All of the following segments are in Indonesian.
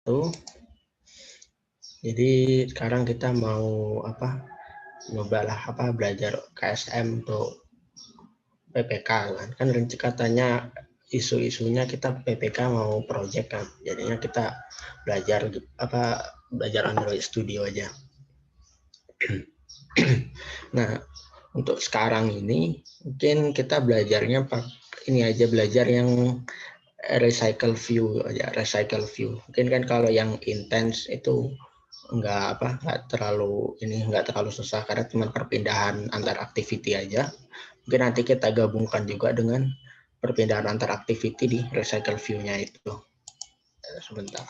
Tuh. Jadi sekarang kita mau belajar KSM untuk PPK kan katanya isu-isunya kita PPK mau project kan, jadinya kita belajar Android Studio aja. Nah, untuk sekarang ini mungkin kita belajarnya belajar yang recycle view aja, recycle view. Mungkin kan kalau yang intens itu nggak terlalu susah karena cuma perpindahan antar activity aja. Mungkin nanti kita gabungkan juga dengan perpindahan antar activity di recycle view-nya itu. Sebentar.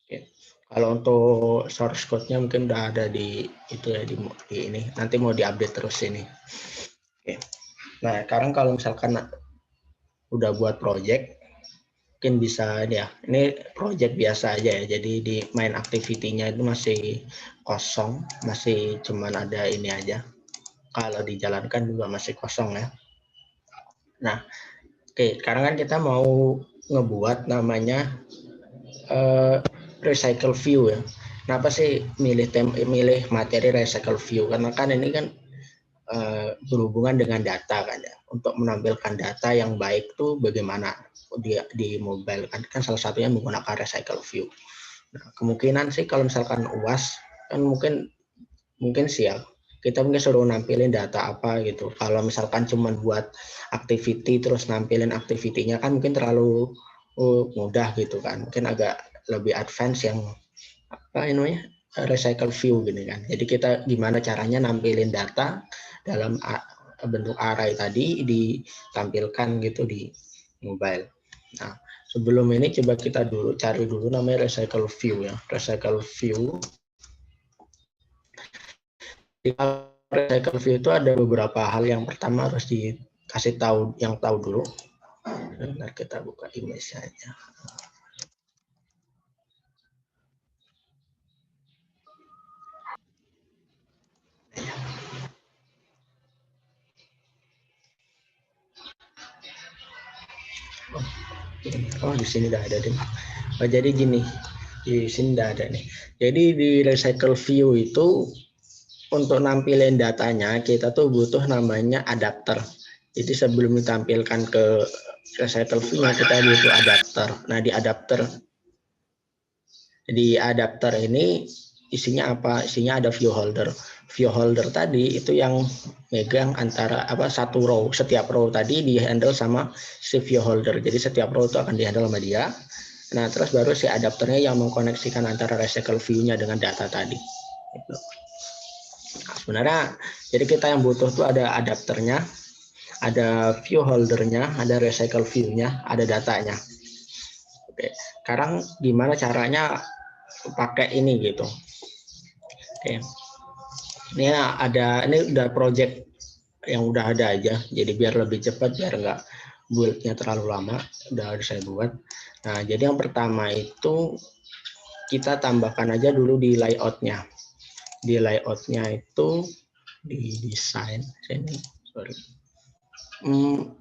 Oke. Kalau untuk source code-nya mungkin udah ada di itu ya di ini. Nanti mau diupdate terus ini. Oke. Nah, sekarang kalau misalkan udah buat project, mungkin bisa ya. Ini project biasa aja ya. Jadi di main activity-nya itu masih kosong, masih cuman ada ini aja. Kalau dijalankan juga masih kosong ya. Nah, oke, sekarang kan kita mau ngebuat namanya recycle view ya. Kenapa sih milih materi recycle view? Karena kan ini kan berhubungan dengan data kan ya. Untuk menampilkan data yang baik tuh bagaimana di mobile kan salah satunya menggunakan recycle view. Nah, kemungkinan sih kalau misalkan UAS kan mungkin siap. Kita mungkin suruh nampilin data apa gitu. Kalau misalkan cuma buat activity terus nampilin activity-nya kan mungkin terlalu mudah gitu kan. Mungkin agak lebih advance yang recycle view gini kan. Jadi kita gimana caranya nampilin data dalam bentuk array tadi ditampilkan gitu di mobile. Nah, sebelum ini coba kita cari dulu namanya recycle view ya. Recycle view. Di recycle view itu ada beberapa hal. Yang pertama harus dikasih tahu dulu. Bentar kita buka image-nya. Oh, di sini udah ada deh. Oh, jadi gini, di sini udah ada nih. Jadi di recycle view itu untuk nampilin datanya kita tuh butuh namanya adapter. Jadi sebelum ditampilkan ke recycle view kita butuh adapter. Nah, di adapter ini isinya apa? Isinya ada view holder. View holder tadi itu yang megang antara satu row. Setiap row tadi di-handle sama si view holder. Jadi setiap row itu akan di-handle sama dia. Nah, terus baru si adapternya yang mengkoneksikan antara recycle view-nya dengan data tadi. Nah, sebenarnya jadi kita yang butuh tuh ada adapternya, ada view holdernya, ada recycle view-nya, ada datanya. Oke, sekarang gimana caranya pakai ini gitu. Oke. Ini udah project yang udah ada aja. Jadi biar lebih cepat, biar nggak build-nya terlalu lama, udah harus saya buat. Nah, jadi yang pertama itu kita tambahkan aja dulu di layout-nya. Di layout-nya itu di desain sini, sorry.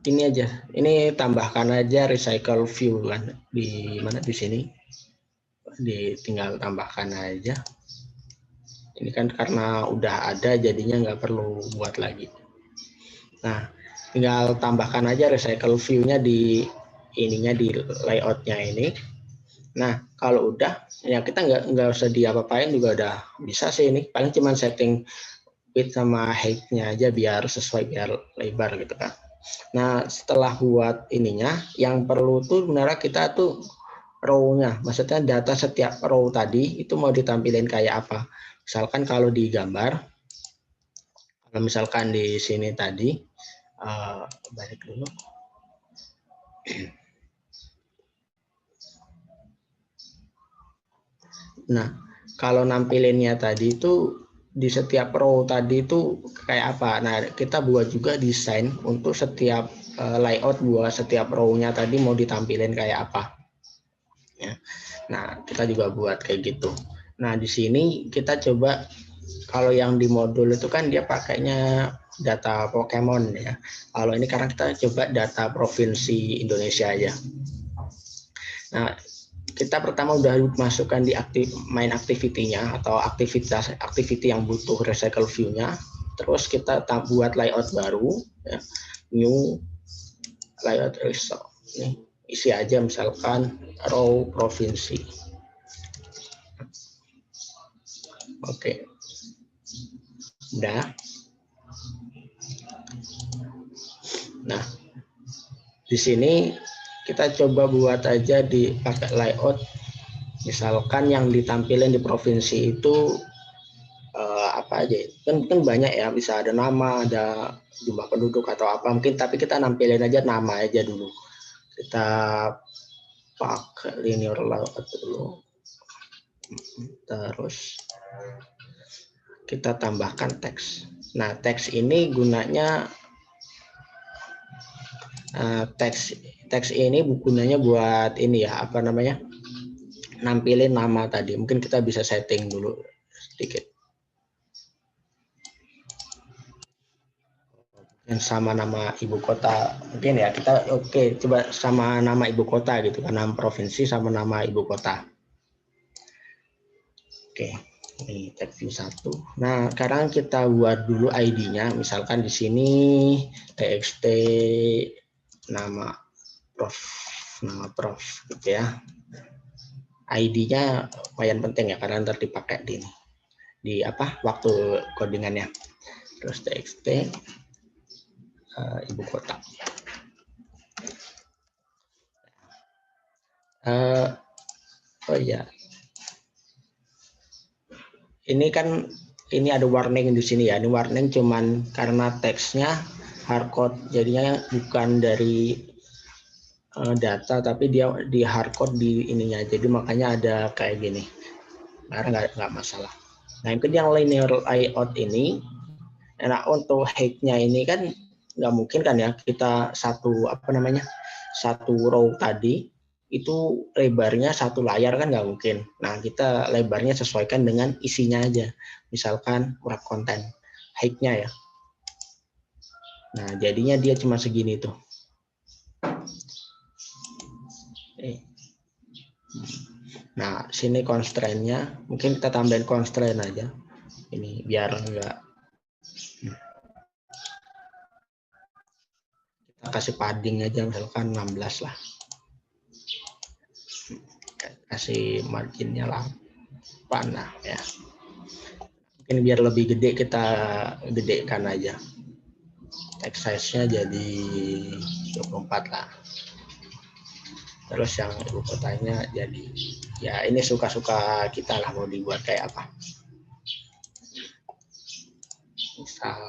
Ini aja. Ini tambahkan aja recycle view kan di mana di sini. Tinggal tambahkan aja. Ini kan karena udah ada jadinya nggak perlu buat lagi. Nah, tinggal tambahkan aja recycle view-nya di layout-nya ini. Nah, kalau udah ya kita nggak usah diapa-apain juga udah bisa sih ini. Paling cuma setting width sama height-nya aja biar sesuai, biar lebar gitu kan. Nah, setelah buat ininya, yang perlu tuh sebenarnya kita tuh row-nya, maksudnya data setiap row tadi itu mau ditampilin kayak apa. Misalkan kalau di gambar, kalau misalkan di sini tadi, balik dulu. Nah, kalau nampilinnya tadi itu di setiap row tadi itu kayak apa? Nah, kita buat juga desain untuk setiap layout buat setiap row-nya tadi mau ditampilin kayak apa. Ya. Nah, kita juga buat kayak gitu. Nah, di sini kita coba kalau yang di modul itu kan dia pakainya data Pokemon ya. Kalau ini karena kita coba data provinsi Indonesia aja. Nah, kita pertama udah masukkan di main activity-nya atau activity yang butuh recycle view-nya. Terus kita buat layout baru, ya. New layout result. Ini isi aja misalkan row provinsi. Oke. Udah. Nah, di sini kita coba buat aja pakai layout. Misalkan yang ditampilin di provinsi itu apa aja? Kan banyak ya, bisa ada nama, ada jumlah penduduk atau apa mungkin, tapi kita nampilin aja nama aja dulu. Kita pakai linear layout dulu. Terus kita tambahkan teks. Nah, teks ini gunanya teks ini gunanya buat ini ya, apa namanya? Nampilin nama tadi. Mungkin kita bisa setting dulu sedikit. Yang sama nama ibu kota mungkin ya, kita oke, coba sama nama ibu kota gitu kan, nama provinsi sama nama ibu kota. Oke, ini tag view 1. Nah, sekarang kita buat dulu ID-nya, misalkan di sini txt nama prof gitu ya. ID-nya lumayan penting ya, karena nanti dipakai di apa waktu codingannya. Terus txt ibu kota. Oh ya, ini kan ini ada warning di sini ya. Ini warning cuman karena teksnya hardcode, jadinya bukan dari data, tapi dia di hardcode di ininya. Jadi makanya ada kayak gini. Karena nggak masalah. Nah, mungkin yang linear layout ini, nah untuk height-nya ini kan nggak mungkin kan ya, kita satu row tadi itu lebarnya satu layar kan nggak mungkin. Nah, kita lebarnya sesuaikan dengan isinya aja. Misalkan wrap konten, height-nya ya. Nah, jadinya dia cuma segini tuh. Nah, sini constraint-nya, mungkin kita tambahin constraint aja. Ini biar enggak, kita kasih padding aja, misalkan 16 lah. Kasih marginnya 8 lah ya. Mungkin biar lebih gede kita gedekan aja. Text size-nya jadi 24 lah. Terus yang ibu kotanya jadi, ya ini suka-suka kita lah mau dibuat kayak apa. Misal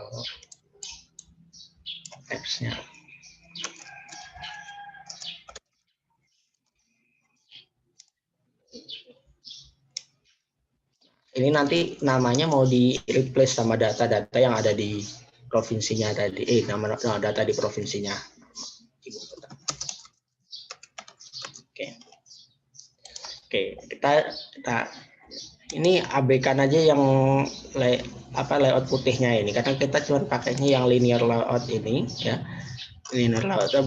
teksnya. Ini nanti namanya mau di replace sama data-data yang ada di provinsinya tadi. Nama data di provinsinya. Oke, kita ini abaikan aja yang layout putihnya ini, karena kita cuma pakainya yang linear layout ini ya. Linear layoutnya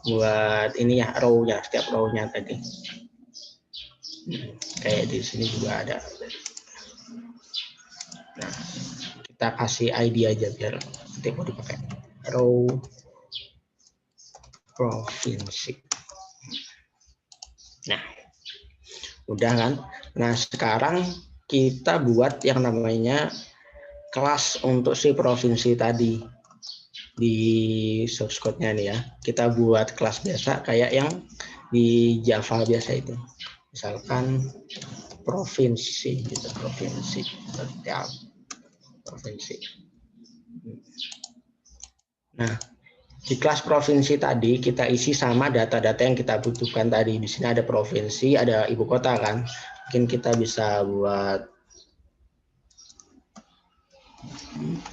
buat ini ya, row-nya, setiap row-nya tadi. Kayak di sini juga ada. Nah, kita kasih ID aja biar nanti mau dipakai. Row provinsi. Nah, udah kan? Nah, sekarang kita buat yang namanya kelas untuk si provinsi tadi di source code-nya nih ya. Kita buat kelas biasa kayak yang di Java biasa itu. Misalkan provinsi gitu, provinsi setiap provinsi. Nah, di kelas provinsi tadi kita isi sama data-data yang kita butuhkan tadi. Di sini ada provinsi, ada ibu kota kan. Mungkin kita bisa buat,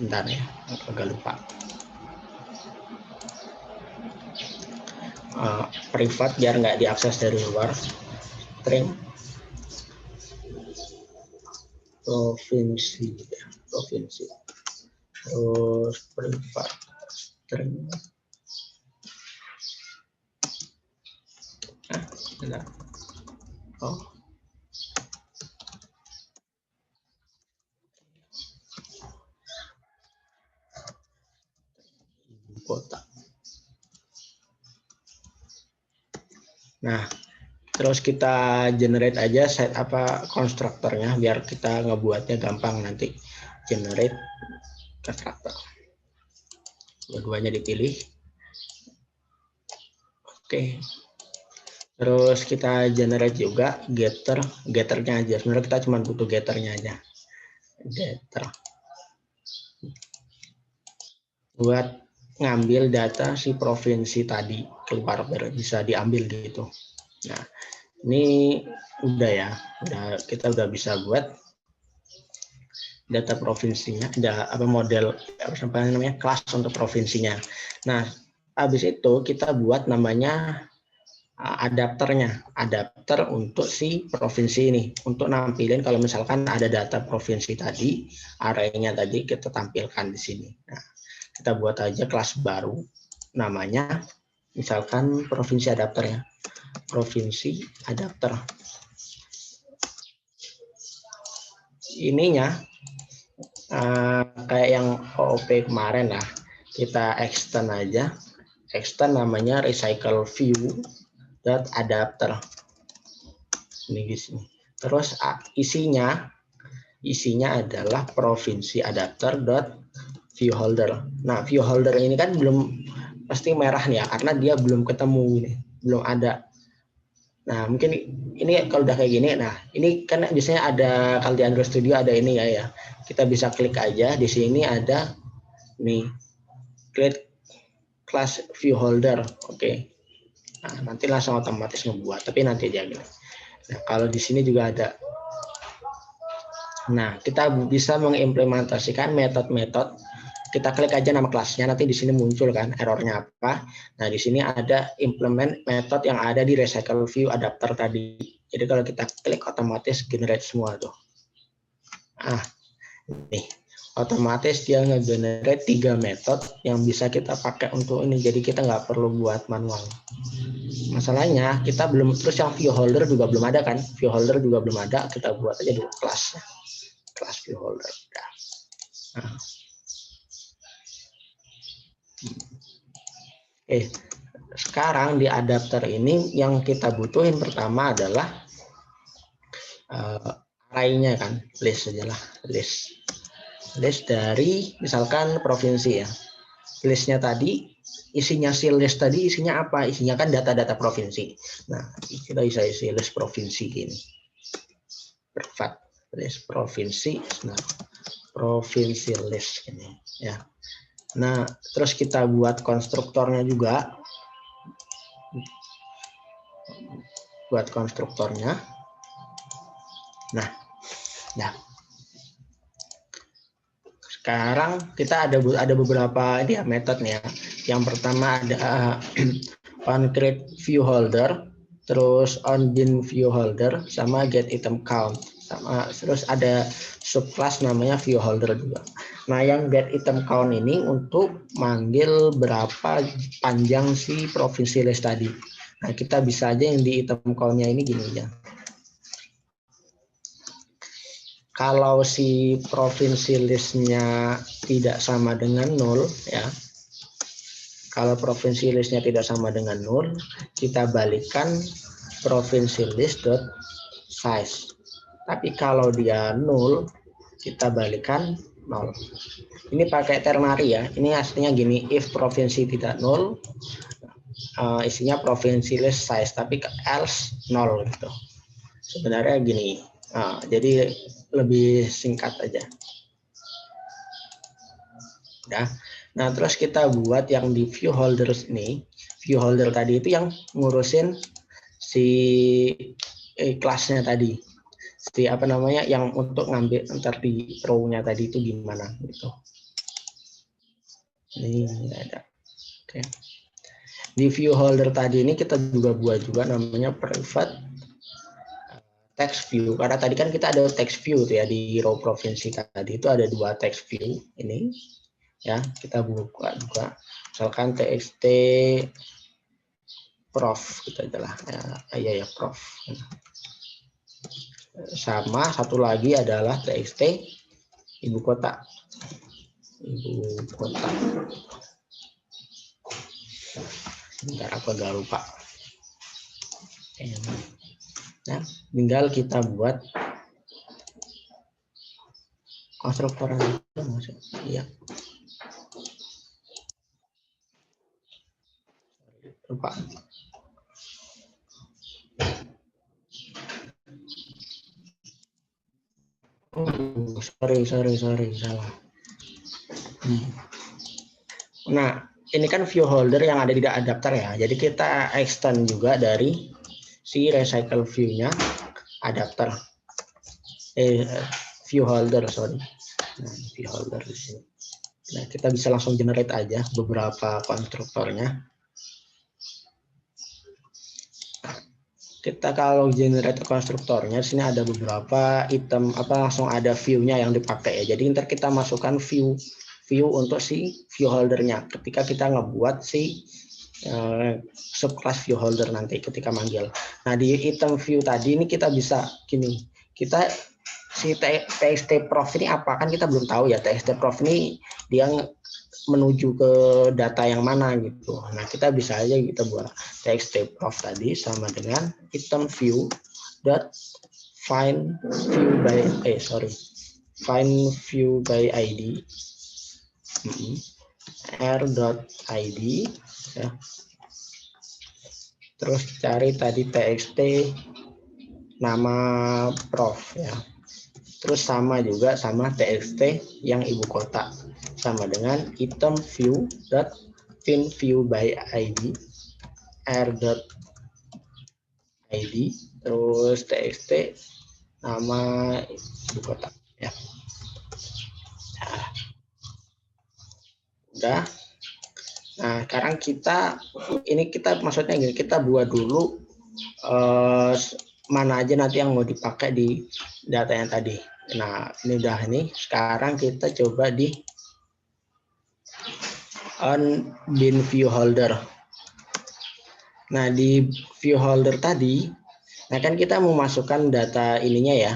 bentar ya, agak lupa. Privat biar nggak diakses dari luar. String provinsi. terus private string. Nah, oh, kota. Nah, terus kita generate aja set apa konstruktornya biar kita ngebuatnya gampang nanti. Generate konstruktor. Dua-duanya dipilih. Oke. Terus kita generate juga getternya aja. Sebenarnya kita cuma butuh getternya aja. Getter. Buat ngambil data si provinsi tadi keluar bisa diambil gitu. Nah, ini udah ya. Kita udah bisa buat data provinsinya, ada apa model apa namanya kelas untuk provinsinya. Nah, habis itu kita buat namanya adapter untuk si provinsi ini, untuk nampilin kalau misalkan ada data provinsi tadi, arraynya tadi kita tampilkan di sini. Nah, kita buat aja kelas baru, namanya misalkan provinsi adapter ya, provinsi adapter. Ininya kayak yang OOP kemarin lah, kita extend aja, extend namanya recycle view adapter ini di sini. Terus isinya adalah provinsi adapter view holder. Nah, view holder ini kan belum pasti merah nih ya karena dia belum ketemu ini, belum ada. Nah, mungkin ini kalau udah kayak gini, nah ini kan biasanya ada kalau di Android Studio ada ini ya. Kita bisa klik aja di sini ada nih, create class view holder. Oke. Nah, nanti langsung otomatis ngebuat, tapi nanti aja gitu. Nah, kalau di sini juga ada. Nah, kita bisa mengimplementasikan metode-metode. Kita klik aja nama kelasnya, nanti di sini muncul kan errornya apa. Nah, di sini ada implement metode yang ada di recycle view adapter tadi. Jadi kalau kita klik otomatis generate semua tuh. Nih, otomatis dia nge-generate 3 metode yang bisa kita pakai untuk ini. Jadi kita nggak perlu buat manual. Masalahnya kita belum, terus yang view holder juga belum ada kan? View holder juga belum ada, kita buat aja dulu kelasnya. Kelas view holder. Nah. Sekarang di adapter ini yang kita butuhin pertama adalah array-nya kan, list aja lah, list dari misalkan provinsi ya. Listnya tadi, isinya si list tadi isinya apa? Isinya kan data-data provinsi. Nah, kita bisa isi list provinsi ini. Privat list provinsi, nah provinsi list ini ya. Nah, terus kita buat konstruktornya juga. Buat konstruktornya. Nah, ya. Sekarang kita ada beberapa ini ya metode ya. Yang pertama ada on create view holder, terus on bin view holder, sama get item count, sama terus ada subclass namanya view holder juga. Nah, yang get item count ini untuk manggil berapa panjang si provinsi list tadi. Nah, kita bisa aja yang di item count-nya ini gini aja. Kalau si provinsi listnya tidak sama dengan 0 ya. Kalau provinsi listnya tidak sama dengan 0, kita balikkan provinsi list dot size. Tapi kalau dia 0, kita balikkan 0. Ini pakai ternary ya. Ini aslinya gini, if provinsi tidak 0, isinya provinsi list size, tapi else 0 gitu. Sebenarnya gini. Jadi lebih singkat aja. Ya. Nah, terus kita buat yang di view holders ini. View holder tadi itu yang ngurusin si kelasnya tadi. Si apa namanya yang untuk ngambil ntar di row-nya tadi itu gimana gitu. Ini ada. Oke. Di view holder tadi ini kita juga buat juga namanya private text view, karena tadi kan kita ada text view tuh ya di row provinsi tadi itu ada 2 text view ini. ya. Kita buka juga, misalkan txt prof kita adalah ya prof. Sama satu lagi adalah txt ibu kota. Bentar, aku agak lupa. Nah, tinggal kita buat konstruktor itu maksud. Iya. Lupa. Sorry, salah. Nah, ini kan view holder yang ada di adapter ya. Jadi kita extend juga dari si recycle view-nya adapter. View holder, sorry. Nah, view holder di sini. Nah, kita bisa langsung generate aja beberapa konstruktornya. Kita kalau generate konstruktornya, sini ada beberapa item langsung ada view-nya yang dipakai ya. Jadi ntar kita masukkan view untuk si view holdernya ketika kita ngebuat si subclass view holder nanti ketika manggil. Nah, di item view tadi ini kita bisa gini, kita si txt prof ini apa kan kita belum tahu ya. Txt prof ini dia menuju ke data yang mana gitu. Nah, kita bisa aja kita buat txt prof tadi sama dengan item view dot find view by find view by id r.id ya. Terus cari tadi txt nama prof ya. Terus sama juga sama txt yang ibu kota sama dengan item view dot find view by id r.id terus txt nama ibu kota ya. Nah, udah. Nah, sekarang kita maksudnya gini, kita buat dulu mana aja nanti yang mau dipakai di data yang tadi. Nah, ini udah nih. Sekarang kita coba di on bin view holder. Nah, di view holder tadi, nah kan kita mau masukkan data ininya ya.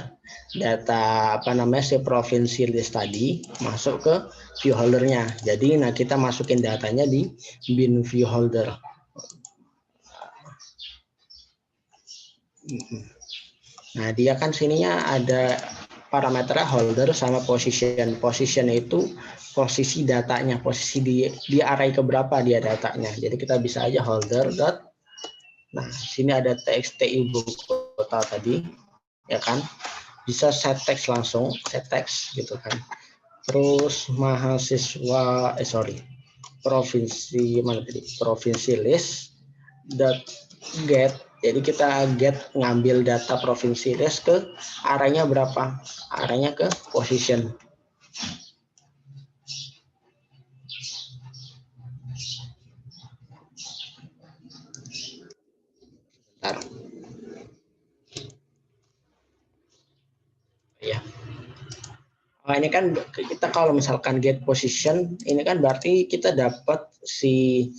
Data si provinsi list tadi masuk ke view holdernya. Jadi nah kita masukin datanya di bin view holder. Nah, dia kan sininya ada parameter holder sama position. Position itu posisi datanya, posisi di array keberapa dia datanya. Jadi kita bisa aja holder dot. Nah, sini ada txt ibu kota tadi, ya kan? Bisa set text langsung, set text gitu kan. Terus mahasiswa, provinsi mana tadi? Provinsi list dot get. Jadi kita get ngambil data provinsi list ke arahnya berapa? Arahnya ke position. Bentar. Ya. Nah, ini kan kita kalau misalkan get position, ini kan berarti kita dapat si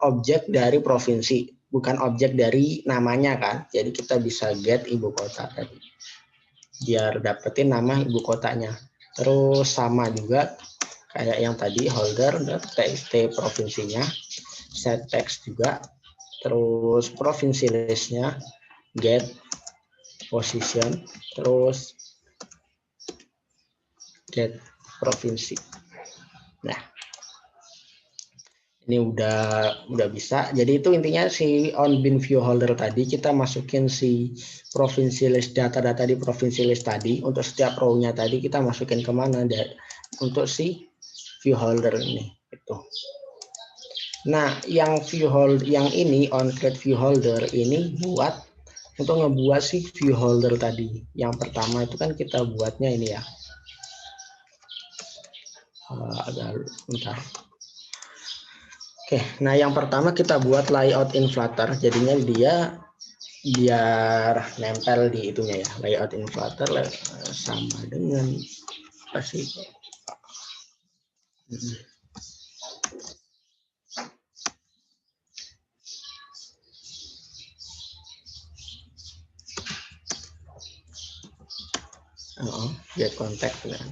objek dari provinsi, bukan objek dari namanya kan. Jadi kita bisa get ibu kota tadi. Biar dapetin nama ibu kotanya. Terus sama juga kayak yang tadi holder txt provinsinya, set text juga. Terus provinsi listnya get position, terus get provinsi. Nah, ini udah bisa. Jadi itu intinya si on bin view holder tadi kita masukin si provinsi list, data-data di provinsi list tadi untuk setiap row-nya tadi kita masukin kemana untuk si view holder ini itu. Nah, yang ini on create view holder ini buat untuk ngebuat si view holder tadi. Yang pertama itu kan kita buatnya ini ya. Agak bentar. Oke, nah yang pertama kita buat layout in Flutter. Jadinya dia biar nempel di itunya ya. Layout in Flutter sama dengan apa sih? Get contact kan.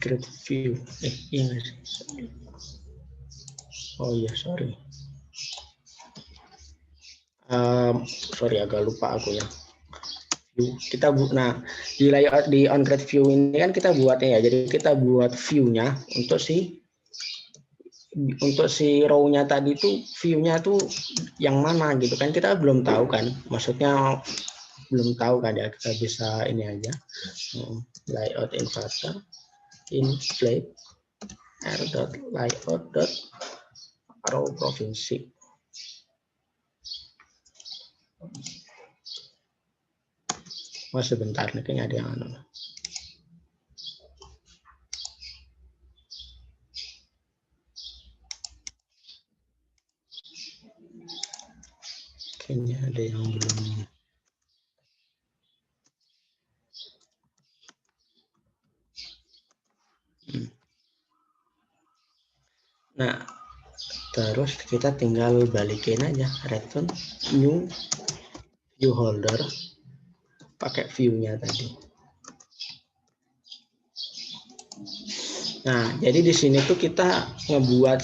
Create view. Iya nggak sih? Oh iya, sorry. Sorry, agak lupa aku ya. Kita nah di layout di on-create view ini kan kita buatnya ya. Jadi kita buat view-nya untuk si row-nya tadi tuh view-nya tuh yang mana gitu kan, kita belum tahu kan, maksudnya belum tahu kan ya. Kita bisa ini aja, layout inverter inflate r.layout.row provinsi. Sebentar nih, kayaknya ada yang anu. Kayaknya ada yang belum. Nah, terus kita tinggal balikin aja, return new view holder pakai view-nya tadi. Nah, jadi di sini tuh kita ngebuat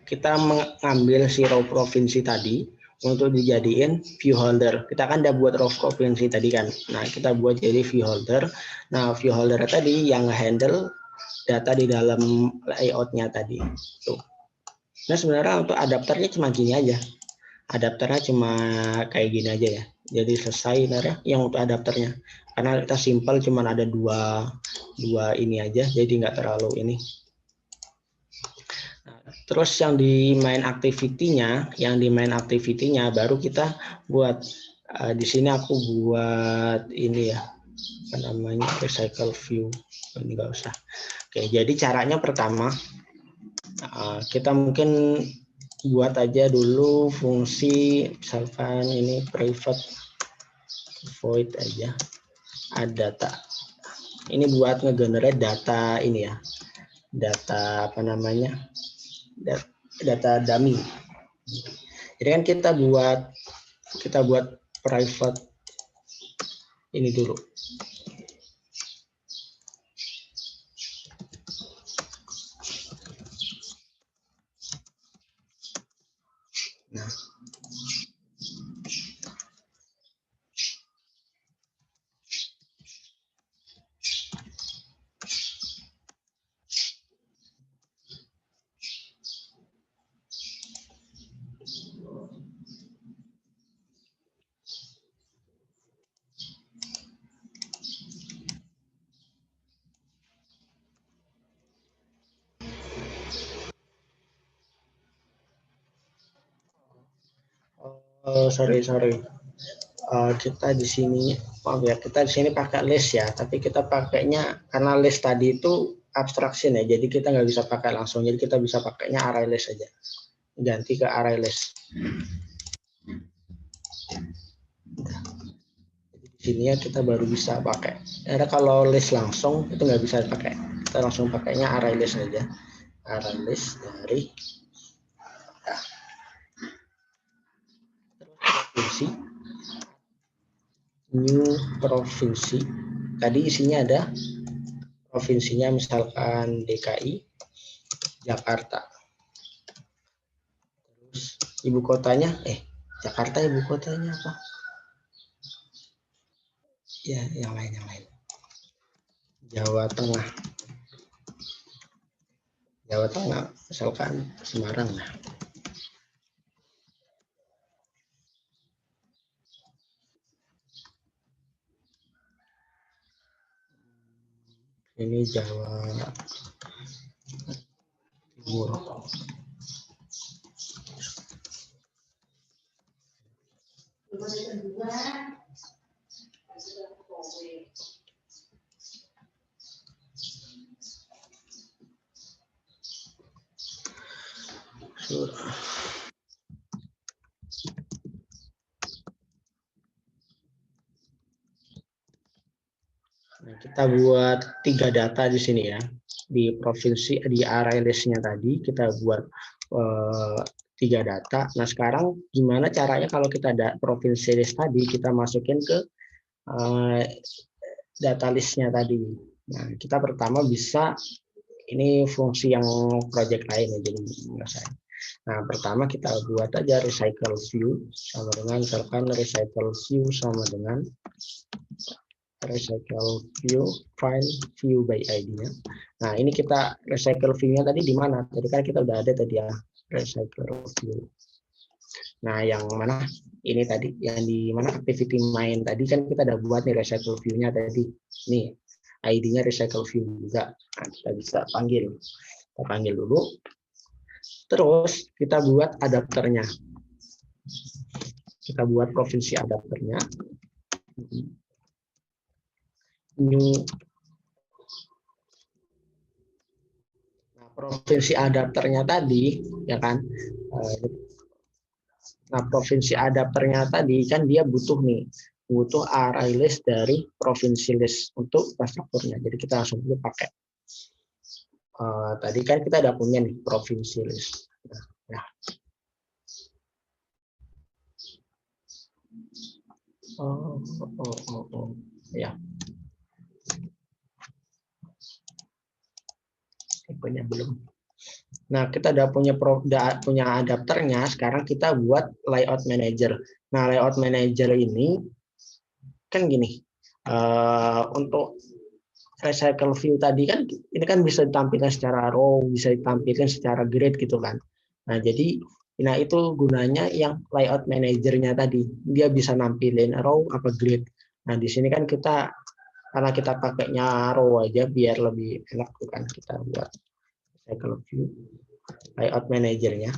kita mengambil si row provinsi tadi untuk dijadiin view holder. Kita kan udah buat row provinsi tadi kan. Nah, kita buat jadi view holder. Nah, view holder tadi yang handle data di dalam layout-nya tadi. Tuh. Nah, sebenarnya untuk adapternya cuma gini aja. Adapternya cuma kayak gini aja ya. Jadi selesai sebenarnya yang untuk adapternya. Karena kita simple cuma ada dua ini aja, jadi nggak terlalu ini. Terus yang di main activity-nya, baru kita buat di sini aku buat ini ya, apa namanya, recycle view. Ini nggak usah. Oke, jadi caranya pertama kita mungkin buat aja dulu fungsi, misalkan ini private void aja ada data. Ini buat ngegenerate data ini ya, data apa namanya, data dummy. Jadi kan kita buat private ini dulu. Nah, sorry. Kita di sini, maaf ya, kita di sini pakai list ya, tapi kita pakainya karena list tadi itu abstraction ya, jadi kita nggak bisa pakai langsung, jadi kita bisa pakainya array list aja, ganti ke array list. Di sini ya kita baru bisa pakai. Karena kalau list langsung itu nggak bisa pakai, kita langsung pakainya array list aja, array list dari provinsi, new provinsi. Tadi isinya ada provinsinya misalkan DKI, Jakarta. Terus ibu kotanya, Jakarta ibu kotanya apa? Ya, yang lain. Jawa Tengah. Jawa Tengah, misalkan Semarang. Nah. Ini Jawa Timur. Nah, kita buat 3 data di sini ya. Di provinsi, di array list-nya tadi kita buat 3 data. Nah, sekarang gimana caranya kalau kita ada provinsi list tadi, kita masukin ke data list-nya tadi. Nah, kita pertama bisa, ini fungsi yang project lain ya, jadi nggak saya. Nah, pertama kita buat aja recycle view sama dengan, misalkan recycle view sama dengan recycle view file view by ID-nya. Nah, ini kita recycle view-nya tadi di mana? Tadi kan kita udah ada tadi ya, recycle view. Nah, yang mana? Ini tadi, yang di mana activity main tadi kan kita udah buat nih recycle view-nya tadi. Nih, ID-nya recycle view juga. Nah, kita bisa panggil. Kita panggil dulu. Terus kita buat adapternya. Kita buat provinsi adapternya. New. Nah, provinsi adapternya tadi, ya kan? Nah, provinsi adapternya tadi kan dia butuh nih, butuh array list dari provinsi list untuk infrastrukturnya. Jadi kita langsung dulu pakai. Tadi kan kita udah punya nih provinsi list. Nah, ya. Tipenya belum. Nah, kita udah punya adapternya. Sekarang kita buat layout manager. Nah, layout manager ini kan gini. Untuk recycle view tadi kan ini kan bisa ditampilkan secara row, bisa ditampilkan secara grid gitu kan. Nah, jadi itu gunanya yang layout manajernya tadi. Dia bisa nampilin row apa grid. Nah, di sini kan kita karena kita pakainya row aja biar lebih enak kan, kita buat recycle view layout manajernya.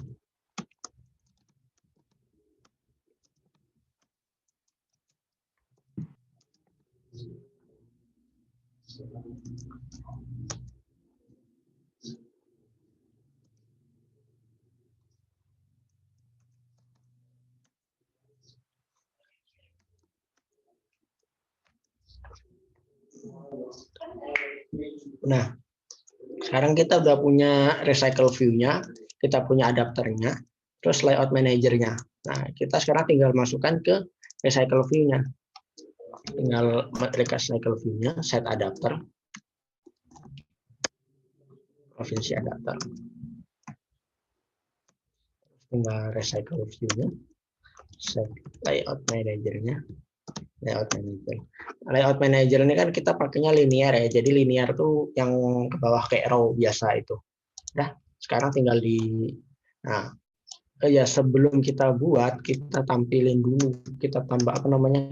Nah, sekarang kita udah punya recycle view-nya, kita punya adapternya, terus layout manajernya. Nah, kita sekarang tinggal masukkan ke recycle view-nya. Tinggal recycle view-nya, set adapter, provinsi adapter. Tinggal recycle view-nya, set layout manajernya. Layout manager ini kan kita pakainya linear ya. Jadi linear tuh yang ke bawah kayak row biasa itu. Nah, sekarang tinggal nah, ya sebelum kita buat, kita tampilin dulu, kita tambah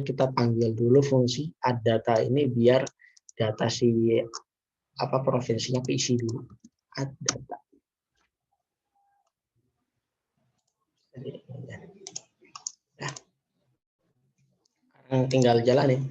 kita panggil dulu fungsi add data ini biar data si provinsinya keisi dulu. Add data. Nah, tinggal jalanin.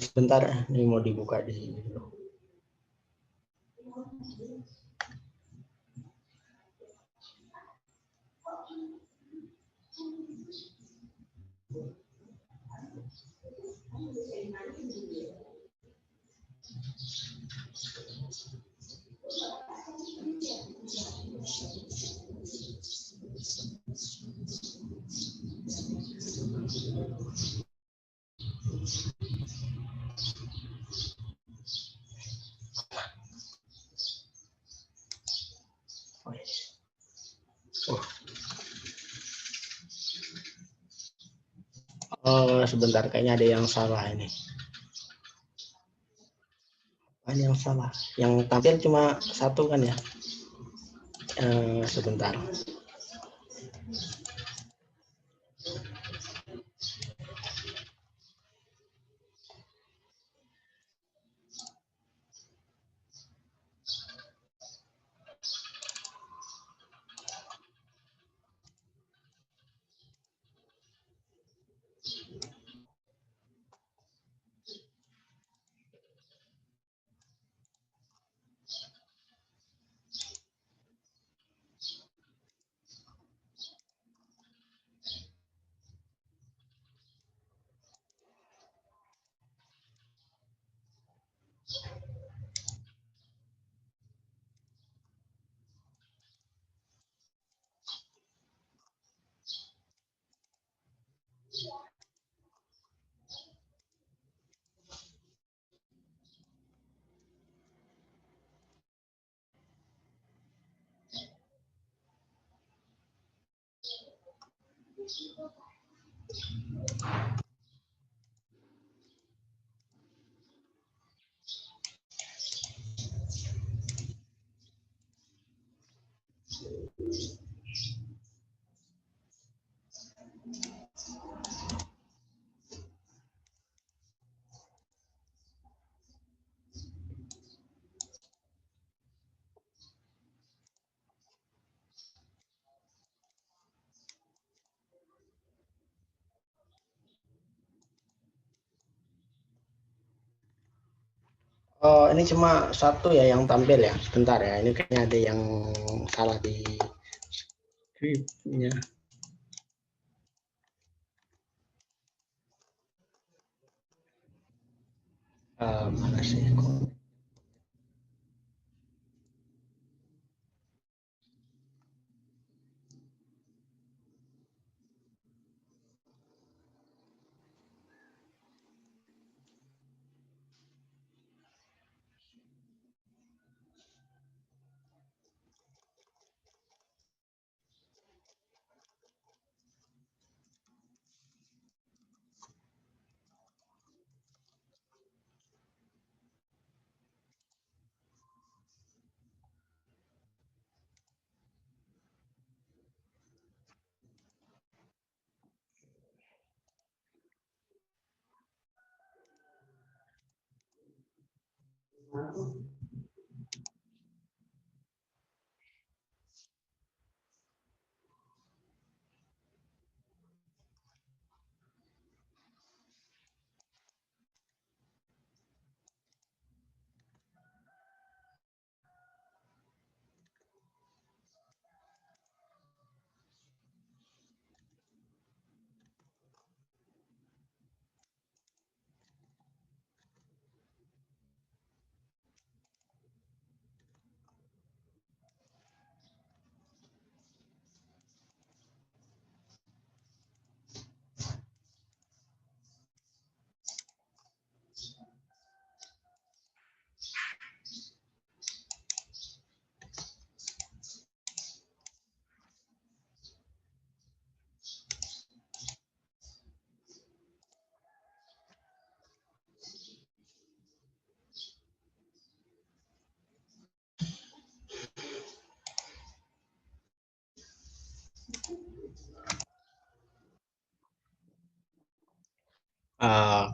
Sebentar, ini mau dibuka di sini dulu. Sebentar, kayaknya ada yang salah ini. Ini yang salah. Yang tampil cuma satu kan ya? Sebentar. Oh, ini cuma satu ya yang tampil ya. Sebentar ya, ini kayaknya ada yang salah di scriptnya. Mana sih?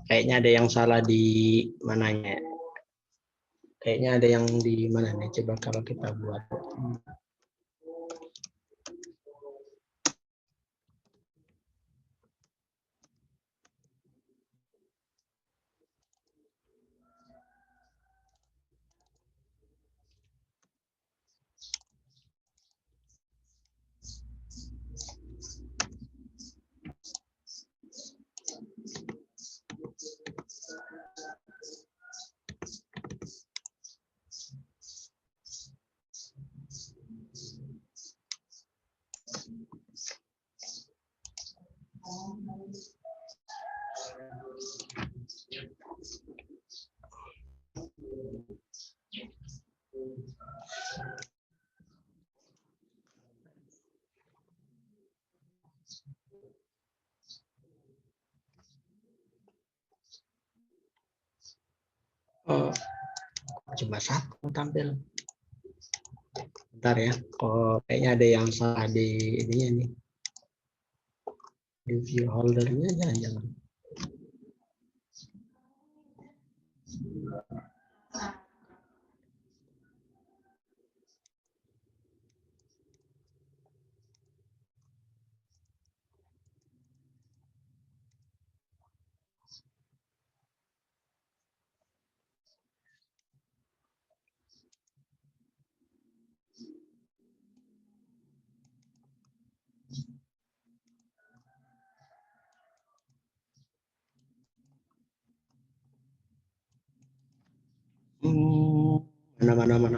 Kayaknya ada yang salah di mananya. Kayaknya ada yang di mana nih? Coba kalau kita buat. Cuma satu tampil. Bentar ya, oh kayaknya ada yang salah di ininya nih, di view holdernya jangan-jangan.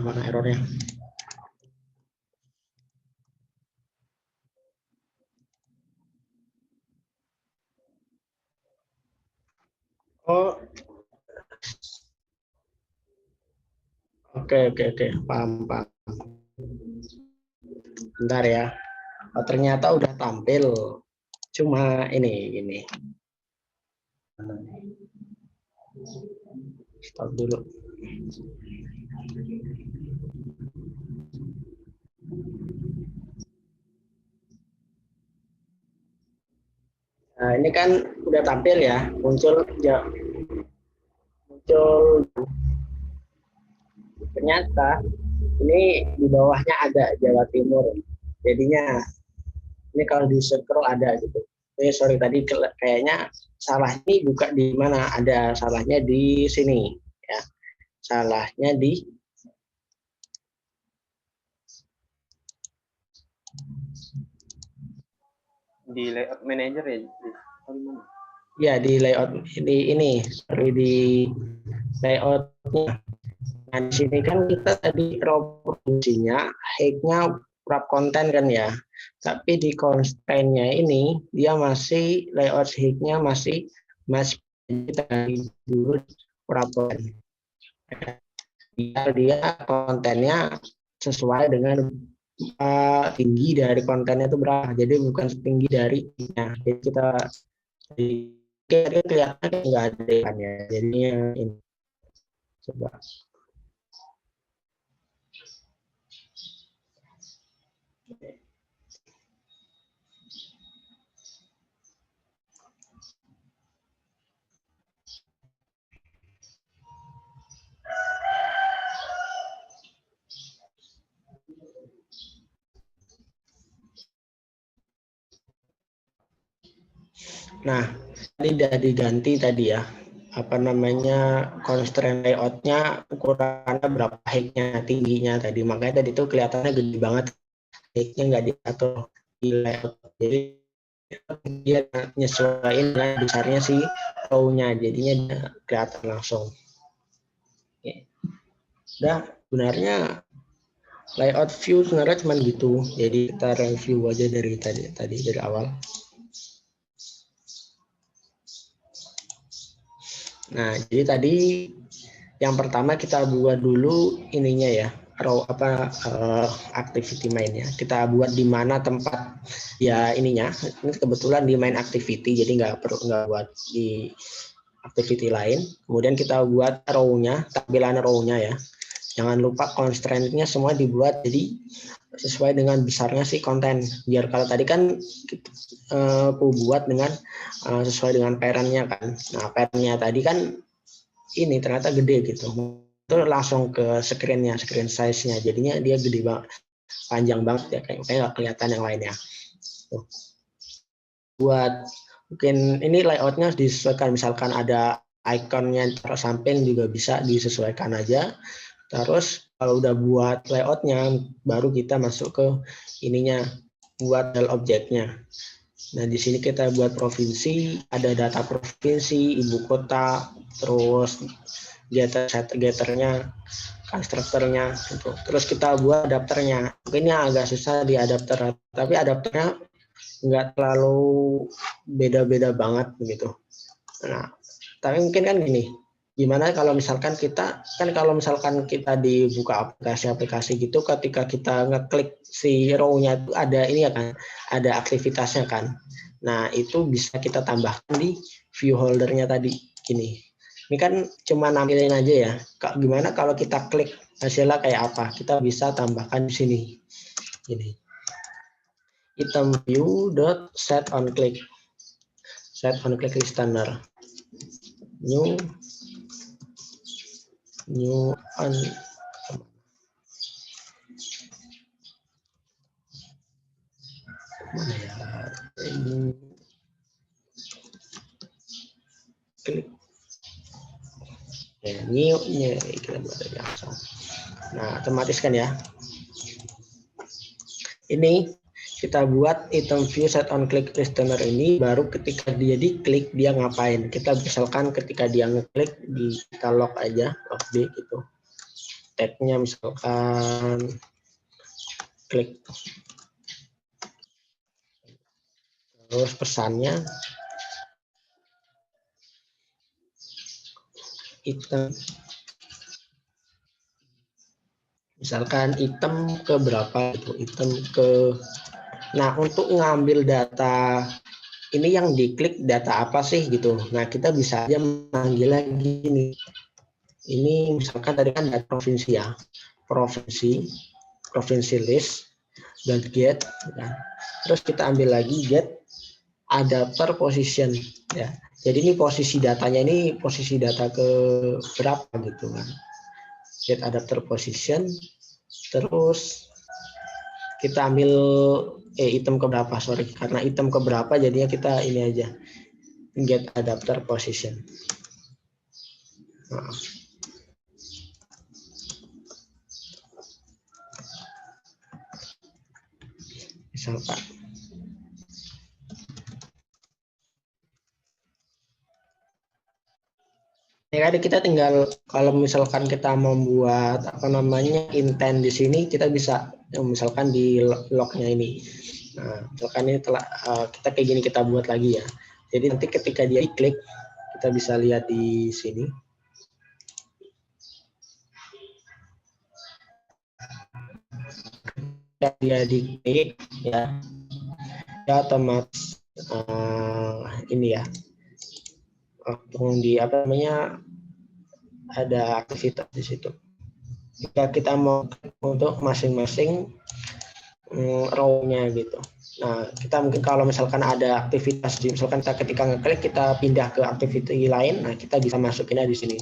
Mana errornya. Oh, oke, paham, paham. Bentar ya. Oh, ternyata udah tampil. Cuma ini. Stop dulu. Nah, ini kan udah tampil ya, muncul ternyata ini di bawahnya ada Jawa Timur. Jadinya ini kalau di scroll ada gitu. Sorry tadi kayaknya salah ini buka di mana, ada salahnya di sini ya. Salahnya di layout manager ya. Ya di layout ini sorry di layoutnya. Nah di sini kan kita tadi proporsinya high-nya wrap konten kan ya. Tapi di constraint-nya ini dia masih layout high-nya masih kita dulu wrap konten. Biar dia kontennya sesuai dengan tinggi dari kontennya itu berapa. Jadi bukan setinggi dari jadi kita kelihatan nggak ada ya. Jadinya ini coba. Nah, ini sudah diganti tadi ya, apa namanya, constraint layoutnya ukurannya berapa, height-nya, tingginya tadi, makanya tadi itu kelihatannya gede banget, height-nya nggak diatur di layout, jadi dia nyesuaiin dengan besarnya si row-nya, jadinya dia kelihatan langsung. Oke. Udah, sebenarnya layout view sebenarnya cuma gitu, jadi kita review aja dari tadi dari awal. Nah, jadi tadi yang pertama kita buat dulu ininya ya, row activity mainnya. Kita buat di mana tempat ya ininya. Ini kebetulan di main activity, jadi nggak buat di activity lain. Kemudian kita buat row-nya, tampilan row-nya ya. Jangan lupa constraint-nya semua dibuat jadi sesuai dengan besarnya si konten. Biar kalau tadi kan aku buat dengan sesuai dengan parent-nya kan. Nah, parent-nya tadi kan ini ternyata gede gitu. Itu langsung ke screen size-nya. Jadinya dia gede banget, panjang banget ya, kayak nggak kelihatan yang lainnya. Tuh. Buat mungkin ini layoutnya disesuaikan, misalkan ada ikonnya taruh samping juga bisa disesuaikan aja. Terus kalau udah buat layoutnya, baru kita masuk ke ininya, buat file objeknya. Nah di sini kita buat provinsi, ada data provinsi, ibu kota, terus getternya, konstruktornya, gitu. Terus kita buat adapternya. Mungkin ini agak susah di adapter, tapi adapternya nggak terlalu beda-beda banget begitu. Nah, tapi mungkin kan gini, gimana kalau misalkan kita dibuka aplikasi gitu, ketika kita ngeklik si row-nya itu ada ini ya kan, ada aktivitasnya kan. Nah itu bisa kita tambahkan di view holdernya tadi gini. Ini kan cuma nampilin aja ya. Gimana kalau kita klik hasilnya kayak apa. Kita bisa tambahkan di sini. Ini item view dot set on click listener new on mana ya ini klik ya new nya kita buat aja langsung. Nah otomatis kan ya ini kita buat item view set on click listener ini baru ketika dia diklik dia ngapain. Kita misalkan ketika dia ngeklik di kita log aja log D gitu, tagnya misalkan klik, terus pesannya item, misalkan item ke berapa itu, item ke. Nah untuk ngambil data ini yang diklik data apa sih gitu. Nah kita bisa aja manggil lagi nih. Ini misalkan tadi kan data provinsi ya, provinsi list dan get. Ya. Terus kita ambil lagi get adapter position ya. Jadi ini posisi datanya ini posisi data ke berapa gitu kan. Get adapter position, terus kita ambil item ke berapa, sorry karena item ke berapa jadinya kita ini aja get adapter position. Nah. Misalkan ya ada kita tinggal kalau misalkan kita membuat apa namanya intent di sini kita bisa misalkan di lognya ini. Nah, misalkan ini telah kita kayak gini kita buat lagi ya. Jadi nanti ketika dia klik kita bisa lihat di sini. Dia diklik ya, ya otomatis ini ya. Di apa namanya ada aktivitas di situ. Jika kita mau untuk masing-masing row-nya gitu. Nah, kita mungkin kalau misalkan ada aktivitas di misalkan kita ketika ngeklik kita pindah ke aktivitas lain, nah kita bisa masukinnya di sini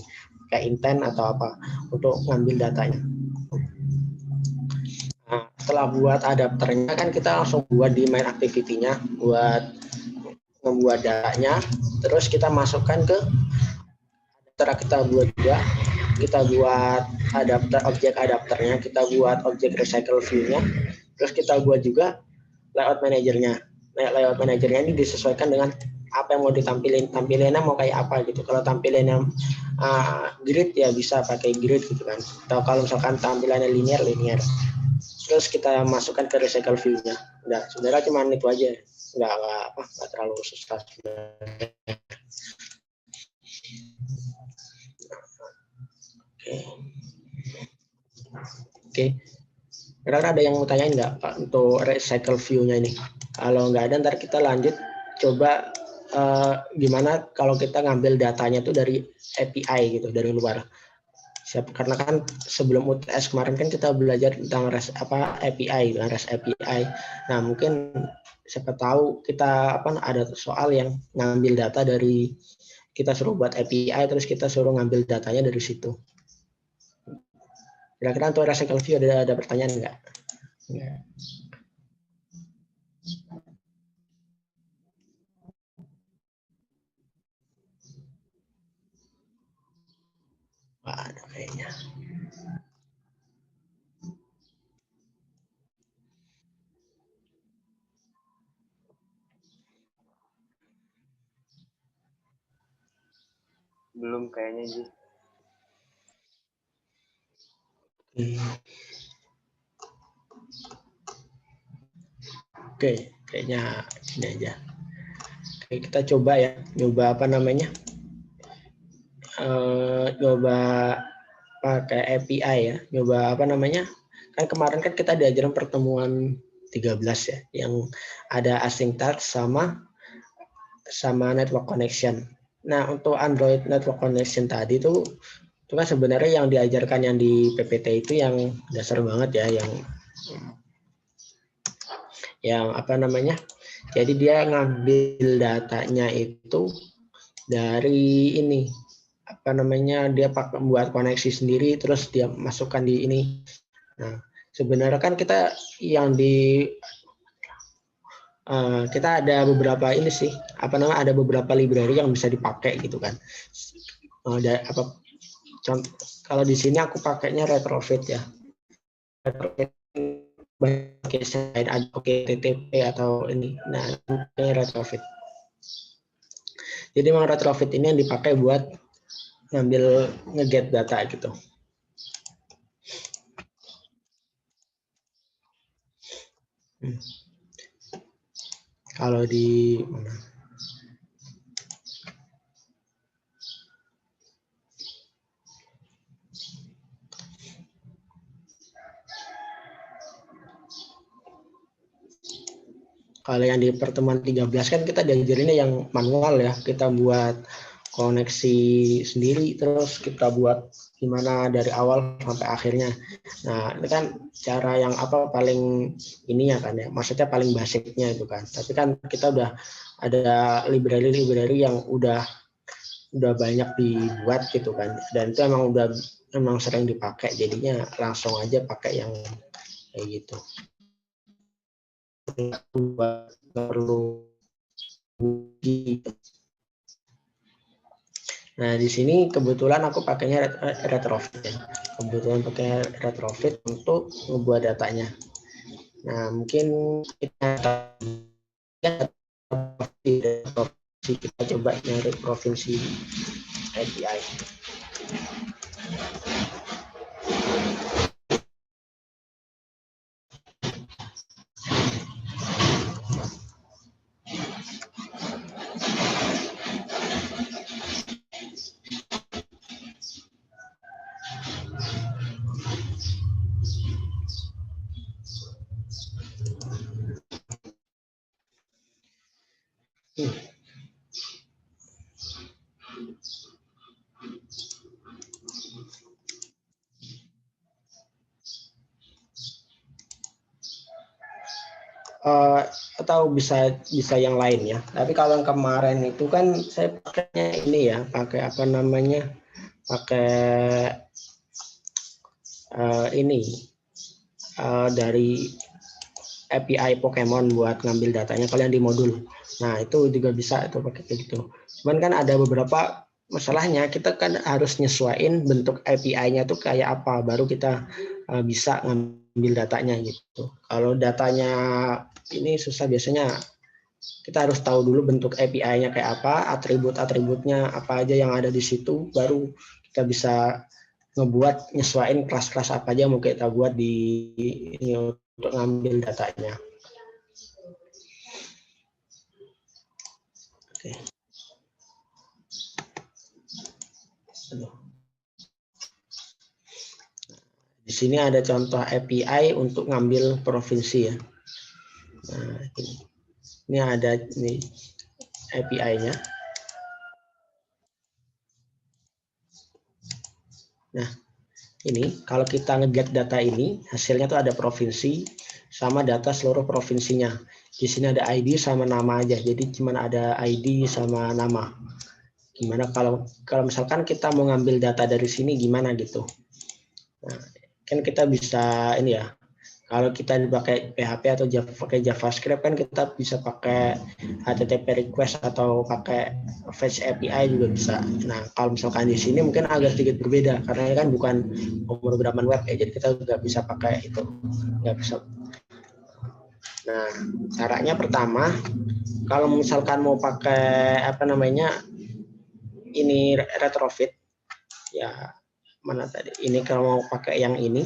kayak intent atau apa untuk ngambil datanya. Nah, setelah buat adapternya kan kita langsung buat di main activity-nya buat membuat datanya, terus kita masukkan ke adapter, kita buat juga, kita buat adapter objek adapternya, kita buat objek recycle view-nya, terus kita buat juga layout manajernya. Nah, layout manajernya ini disesuaikan dengan apa yang mau ditampilin, tampilannya mau kayak apa gitu. Kalau tampilannya grid ya bisa pakai grid gitu kan. Atau kalau misalkan tampilannya linear. Terus kita masukkan ke recycle view-nya. Udah, sebenarnya cuma itu aja. Nggak terlalu susah. Oke. Kira-kira ada yang mau tanyain nggak Pak untuk recycle view-nya ini? Kalau nggak ada, ntar kita lanjut coba gimana kalau kita ngambil datanya itu dari API gitu, dari luar. Karena kan sebelum UTS kemarin kan kita belajar tentang API, REST API. Nah mungkin siapa tahu kita ada soal yang ngambil data dari, kita suruh buat API terus kita suruh ngambil datanya dari situ. Kira-kira untuk recycle view ada pertanyaan nggak? Ya. Waduh, kayaknya. Belum kayaknya Ji. Oke, kayaknya ini aja. Oke, kita coba ya, coba apa namanya? Coba pakai API ya, coba apa namanya? Kan kemarin kan kita diajarin pertemuan 13 ya, yang ada async task sama network connection. Nah, untuk Android network connection tadi tuh Itu kan sebenarnya yang diajarkan yang di PPT itu yang dasar banget ya, yang apa namanya? Jadi dia ngambil datanya itu dari ini, apa namanya, dia buat koneksi sendiri terus dia masukkan di ini. Nah, sebenarnya kan kita yang kita ada beberapa ini sih, apa namanya, ada beberapa library yang bisa dipakai gitu kan. Contoh, kalau di sini aku pakainya retrofit ya. Retrofit pakai side aja, pakai TTP atau ini. Nah, ini retrofit. Jadi memang retrofit ini yang dipakai buat ngambil nge-get data gitu. Kalau di mana? Kalau yang di pertemuan 13 kan kita diajarinnya yang manual ya, kita buat koneksi sendiri, terus kita buat gimana dari awal sampai akhirnya. Nah, ini kan cara yang apa paling ini ya kan ya, maksudnya paling basicnya itu kan. Tapi kan kita udah ada library yang udah banyak dibuat gitu kan, dan itu emang sering dipakai, jadinya langsung aja pakai yang kayak gitu. Perlu. Nah, di sini kebetulan aku pakainya retrofit ya. Kebetulan pakai retrofit untuk membuat datanya. Nah, mungkin kita coba nyari provinsi API. Atau bisa yang lain ya. Tapi kalau yang kemarin itu kan saya pakainya ini ya, pakai apa namanya, pakai ini dari API Pokemon buat ngambil datanya kalau yang di modul. Nah, itu juga bisa itu pakai gitu. Cuman kan ada beberapa masalahnya, kita kan harus nyesuaiin bentuk API-nya tuh kayak apa, baru kita bisa ngambil datanya gitu. Kalau datanya ini susah, biasanya kita harus tahu dulu bentuk API-nya kayak apa, atribut-atributnya apa aja yang ada di situ, baru kita bisa ngebuat nyesuaiin kelas-kelas apa aja mau kita buat di ini untuk ngambil datanya. Oke. Di sini ada contoh API untuk ngambil provinsi ya. Nah, ini ada ini API-nya. Nah, ini kalau kita nge-get data ini, hasilnya tuh ada provinsi sama data seluruh provinsinya. Di sini ada ID sama nama aja, jadi cuma ada ID sama nama. Gimana kalau misalkan kita mau ngambil data dari sini gimana gitu. Nah, kan kita bisa ini ya, kalau kita dipakai PHP atau pakai JavaScript kan kita bisa pakai HTTP request atau pakai fetch API juga bisa. Nah, kalau misalkan di sini mungkin agak sedikit berbeda karena ini kan bukan pemrograman web ya, jadi kita nggak bisa pakai itu, nggak bisa. Nah, caranya pertama, kalau misalkan mau pakai apa namanya, ini retrofit ya, mana tadi ini, kalau mau pakai yang ini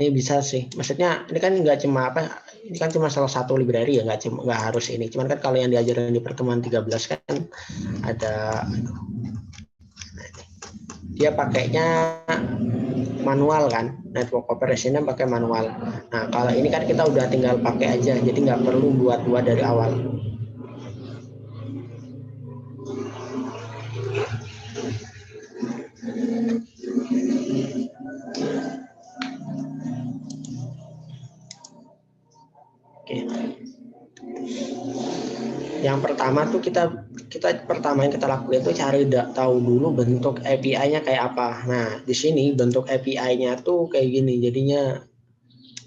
bisa sih, maksudnya ini kan nggak cuma apa, ini kan cuma salah satu library ya, nggak harus ini, cuman kan kalau yang diajarin di pertemuan 13 kan ada, dia pakainya manual kan, network operation-nya pakai manual. Nah, kalau ini kan kita udah tinggal pakai aja, jadi nggak perlu buat dari awal. Oke. Yang pertama tuh kita pertama yang kita lakukan itu cari tahu dulu bentuk API-nya kayak apa. Nah, di sini bentuk API-nya tuh kayak gini. Jadinya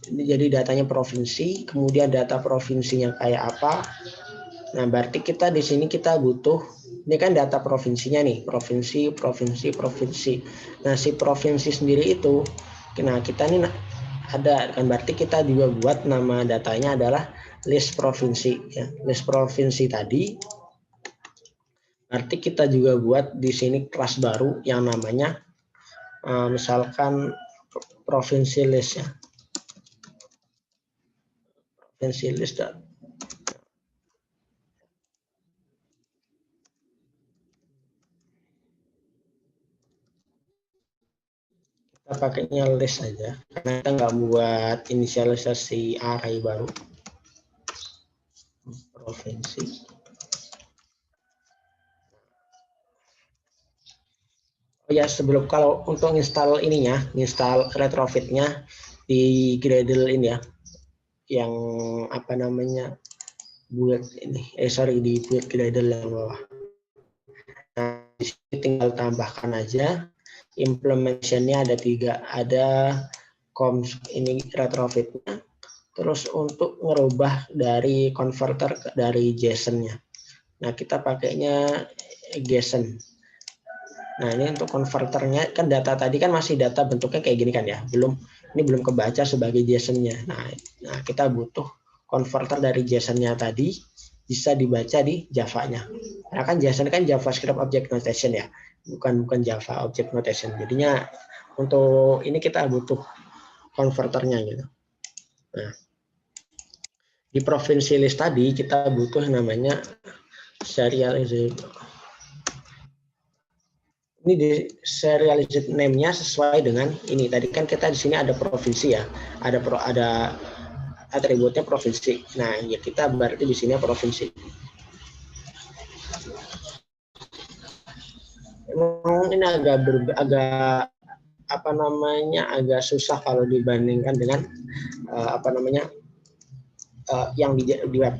jadi datanya provinsi, kemudian data provinsinya kayak apa. Nah, berarti kita di sini kita butuh, ini kan data provinsinya nih, provinsi. Nah, si provinsi sendiri itu, nah kita ini ada kan, berarti kita juga buat nama datanya adalah list provinsi ya. List provinsi tadi berarti kita juga buat di sini kelas baru yang namanya misalkan provinsi list ya. Provinsi list kita pakainya list aja karena kita nggak buat inisialisasi array baru. Provinsi. Oh ya, sebelum kalau untuk install ininya, install retrofitnya di Gradle ini ya, yang apa namanya buat ini, di buat Gradle yang bawah. Nah, di sini tinggal tambahkan aja implementation-nya ada 3, ada ini retrofitnya, terus untuk ngerubah dari converter dari JSON-nya. Nah, kita pakainya JSON. Nah, ini untuk konverternya kan data tadi kan masih data bentuknya kayak gini kan ya. Ini belum kebaca sebagai JSON-nya. Nah, kita butuh konverter dari JSON-nya tadi bisa dibaca di Java-nya. Karena kan JSON kan JavaScript Object Notation ya. Bukan Java Object Notation. Jadinya untuk ini kita butuh konverternya gitu. Nah, di provinsi list tadi kita butuh namanya serialized. Ini di serialized name-nya sesuai dengan ini. Tadi kan kita di sini ada provinsi ya, ada atributnya provinsi. Nah, ya kita berarti di sini provinsi. Memang ini agak apa namanya agak susah kalau dibandingkan dengan apa namanya yang di web.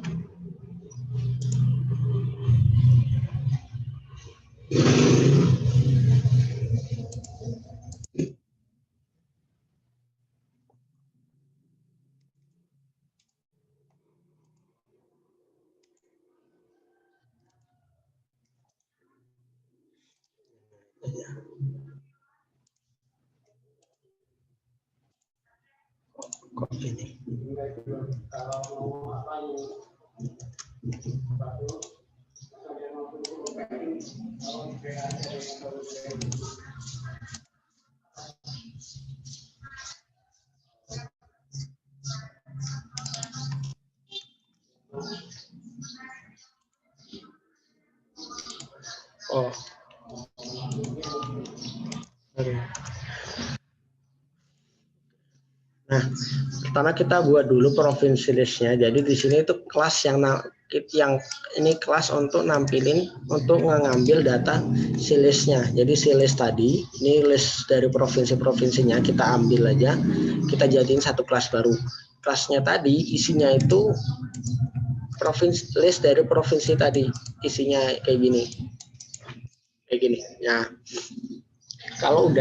Kok ini? Oh. Nah, pertama kita buat dulu provinsi list-nya. Jadi di sini itu kelas yang ini kelas untuk nampilin untuk mengambil data si list-nya. Jadi si list tadi, ini list dari provinsi-provinsinya kita ambil aja, kita jadiin satu kelas baru. Kelasnya tadi isinya itu list dari provinsi tadi, isinya kayak gini. Kayak gini. Nah, kalau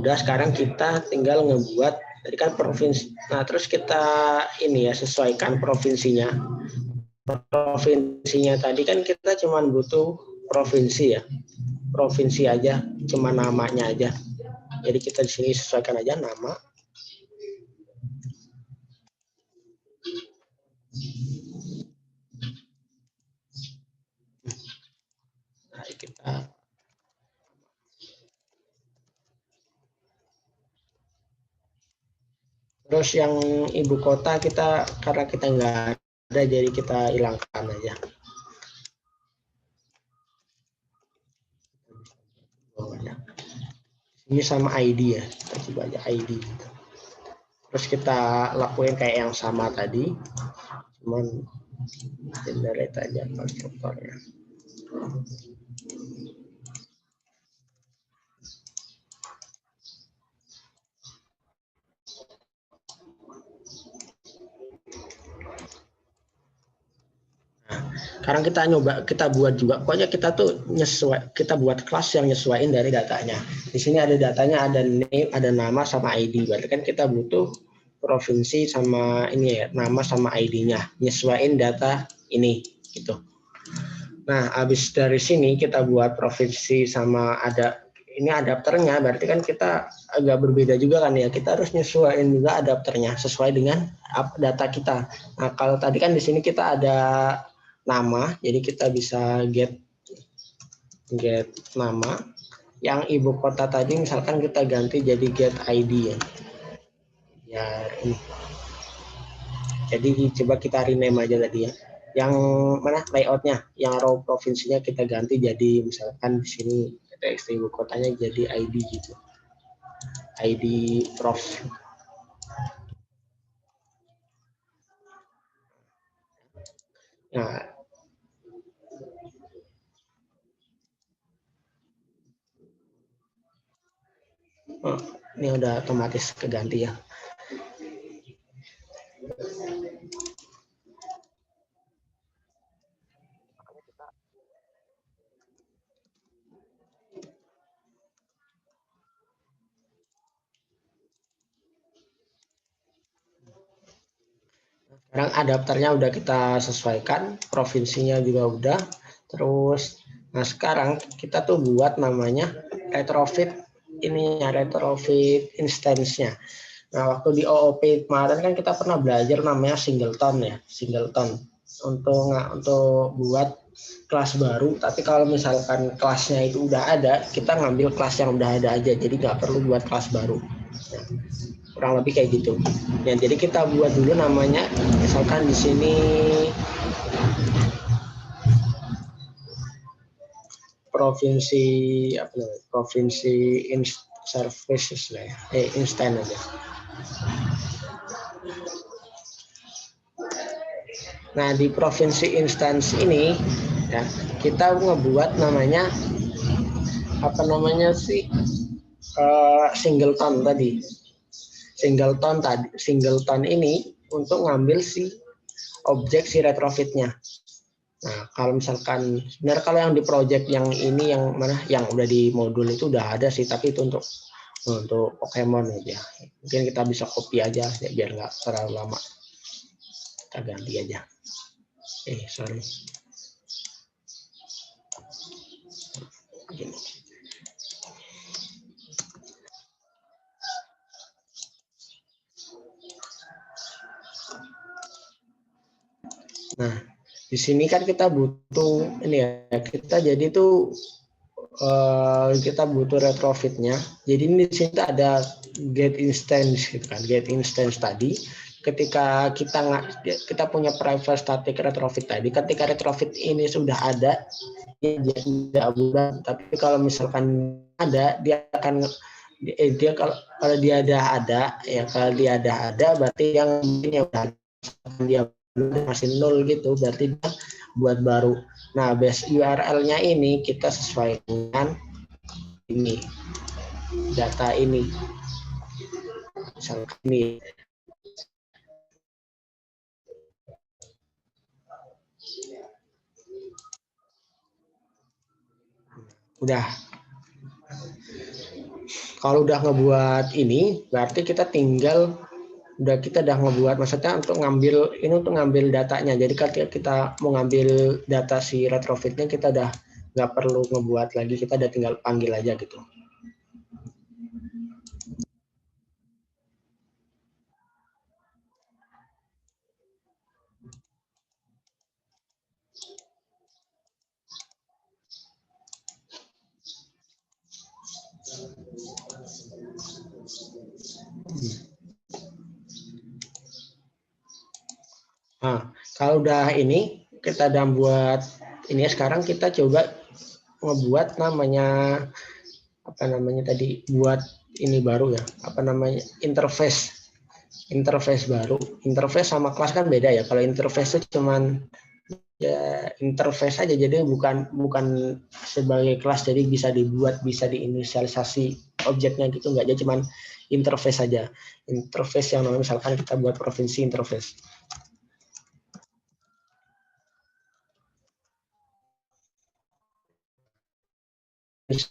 udah sekarang kita tinggal ngebuat tadi kan provinsi. Nah, terus kita ini ya sesuaikan provinsinya. Provinsinya tadi kan kita cuma butuh provinsi ya. Provinsi aja, cuma namanya aja. Jadi kita di sini sesuaikan aja nama. Nah, kita terus yang ibu kota kita karena kita nggak ada jadi kita hilangkan aja. Ini sama ID ya, kita coba aja ID gitu. Terus kita lakuin kayak yang sama tadi, cuman generate aja konstruktornya. sekarang kita buat juga, pokoknya kita tuh kita buat kelas yang nyesuaiin dari datanya. Di sini ada datanya, ada name, ada nama sama ID. Berarti kan kita butuh provinsi sama ini ya, nama sama ID-nya, nyesuaiin data ini gitu. Nah, habis dari sini kita buat provinsi sama ini adapternya, berarti kan kita agak berbeda juga kan ya. Kita harus nyesuaiin juga adapternya sesuai dengan data kita. Nah, kalau tadi kan di sini kita ada nama, jadi kita bisa get nama. Yang ibu kota tadi misalkan kita ganti jadi get ID ya. Ya ini. Jadi coba kita rename aja tadi ya. Yang mana layoutnya, yang row provinsinya kita ganti jadi misalkan di sini txt ibu kotanya jadi ID gitu. ID prof. Nah, ini udah otomatis keganti ya. Sekarang adapternya udah kita sesuaikan, provinsinya juga udah. Terus, nah sekarang kita tuh buat namanya retrofit retrofit instance-nya. Nah, waktu di OOP kemarin kan kita pernah belajar namanya singleton ya, singleton untuk buat kelas baru. Tapi kalau misalkan kelasnya itu udah ada, kita ngambil kelas yang udah ada aja, jadi nggak perlu buat kelas baru. Nah, kurang lebih kayak gitu. Ya, jadi kita buat dulu namanya, misalkan di sini provinsi services lah ya, instan aja. Nah, di provinsi instansi ini ya, kita ngebuat namanya singleton tadi. Singleton ini untuk ngambil si objek si retrofitnya. Nah, kalau misalkan sebenarnya kalau yang di project yang ini yang mana yang udah di modul itu udah ada sih, tapi itu untuk Pokemon aja. Mungkin kita bisa copy aja ya, biar nggak terlalu lama. Kita ganti aja. Sorry. Gini. Nah, di sini kan kita butuh ini ya, kita jadi tuh kita butuh retrofitnya. Jadi ini di sini ada get instance gitu kan, get instance tadi. Ketika kita punya private static retrofit tadi, ketika retrofit ini sudah ada, dia tidak bulan. Tapi kalau misalkan ada, dia akan kalau dia ada ya, kalau dia ada berarti yang udah dia masih 0 gitu, berarti dia buat baru. Nah, base URL-nya ini kita sesuaikan ini data ini, misalkan ini. Udah. Kalau udah ngebuat ini, berarti kita udah ngebuat, maksudnya untuk ngambil datanya. Jadi ketika kita mau ngambil data si retrofitnya, kita udah nggak perlu ngebuat lagi, kita udah tinggal panggil aja gitu. Nah, kalau udah ini kita udah buat ini, sekarang kita coba ngebuat buat ini baru ya, interface baru. Interface sama kelas kan beda ya. Kalau interface itu cuman ya interface aja, jadi bukan sebagai kelas, jadi bisa diinisialisasi objeknya gitu, enggak aja cuman interface aja. Interface yang namanya misalkan kita buat provinsi interface. lagi.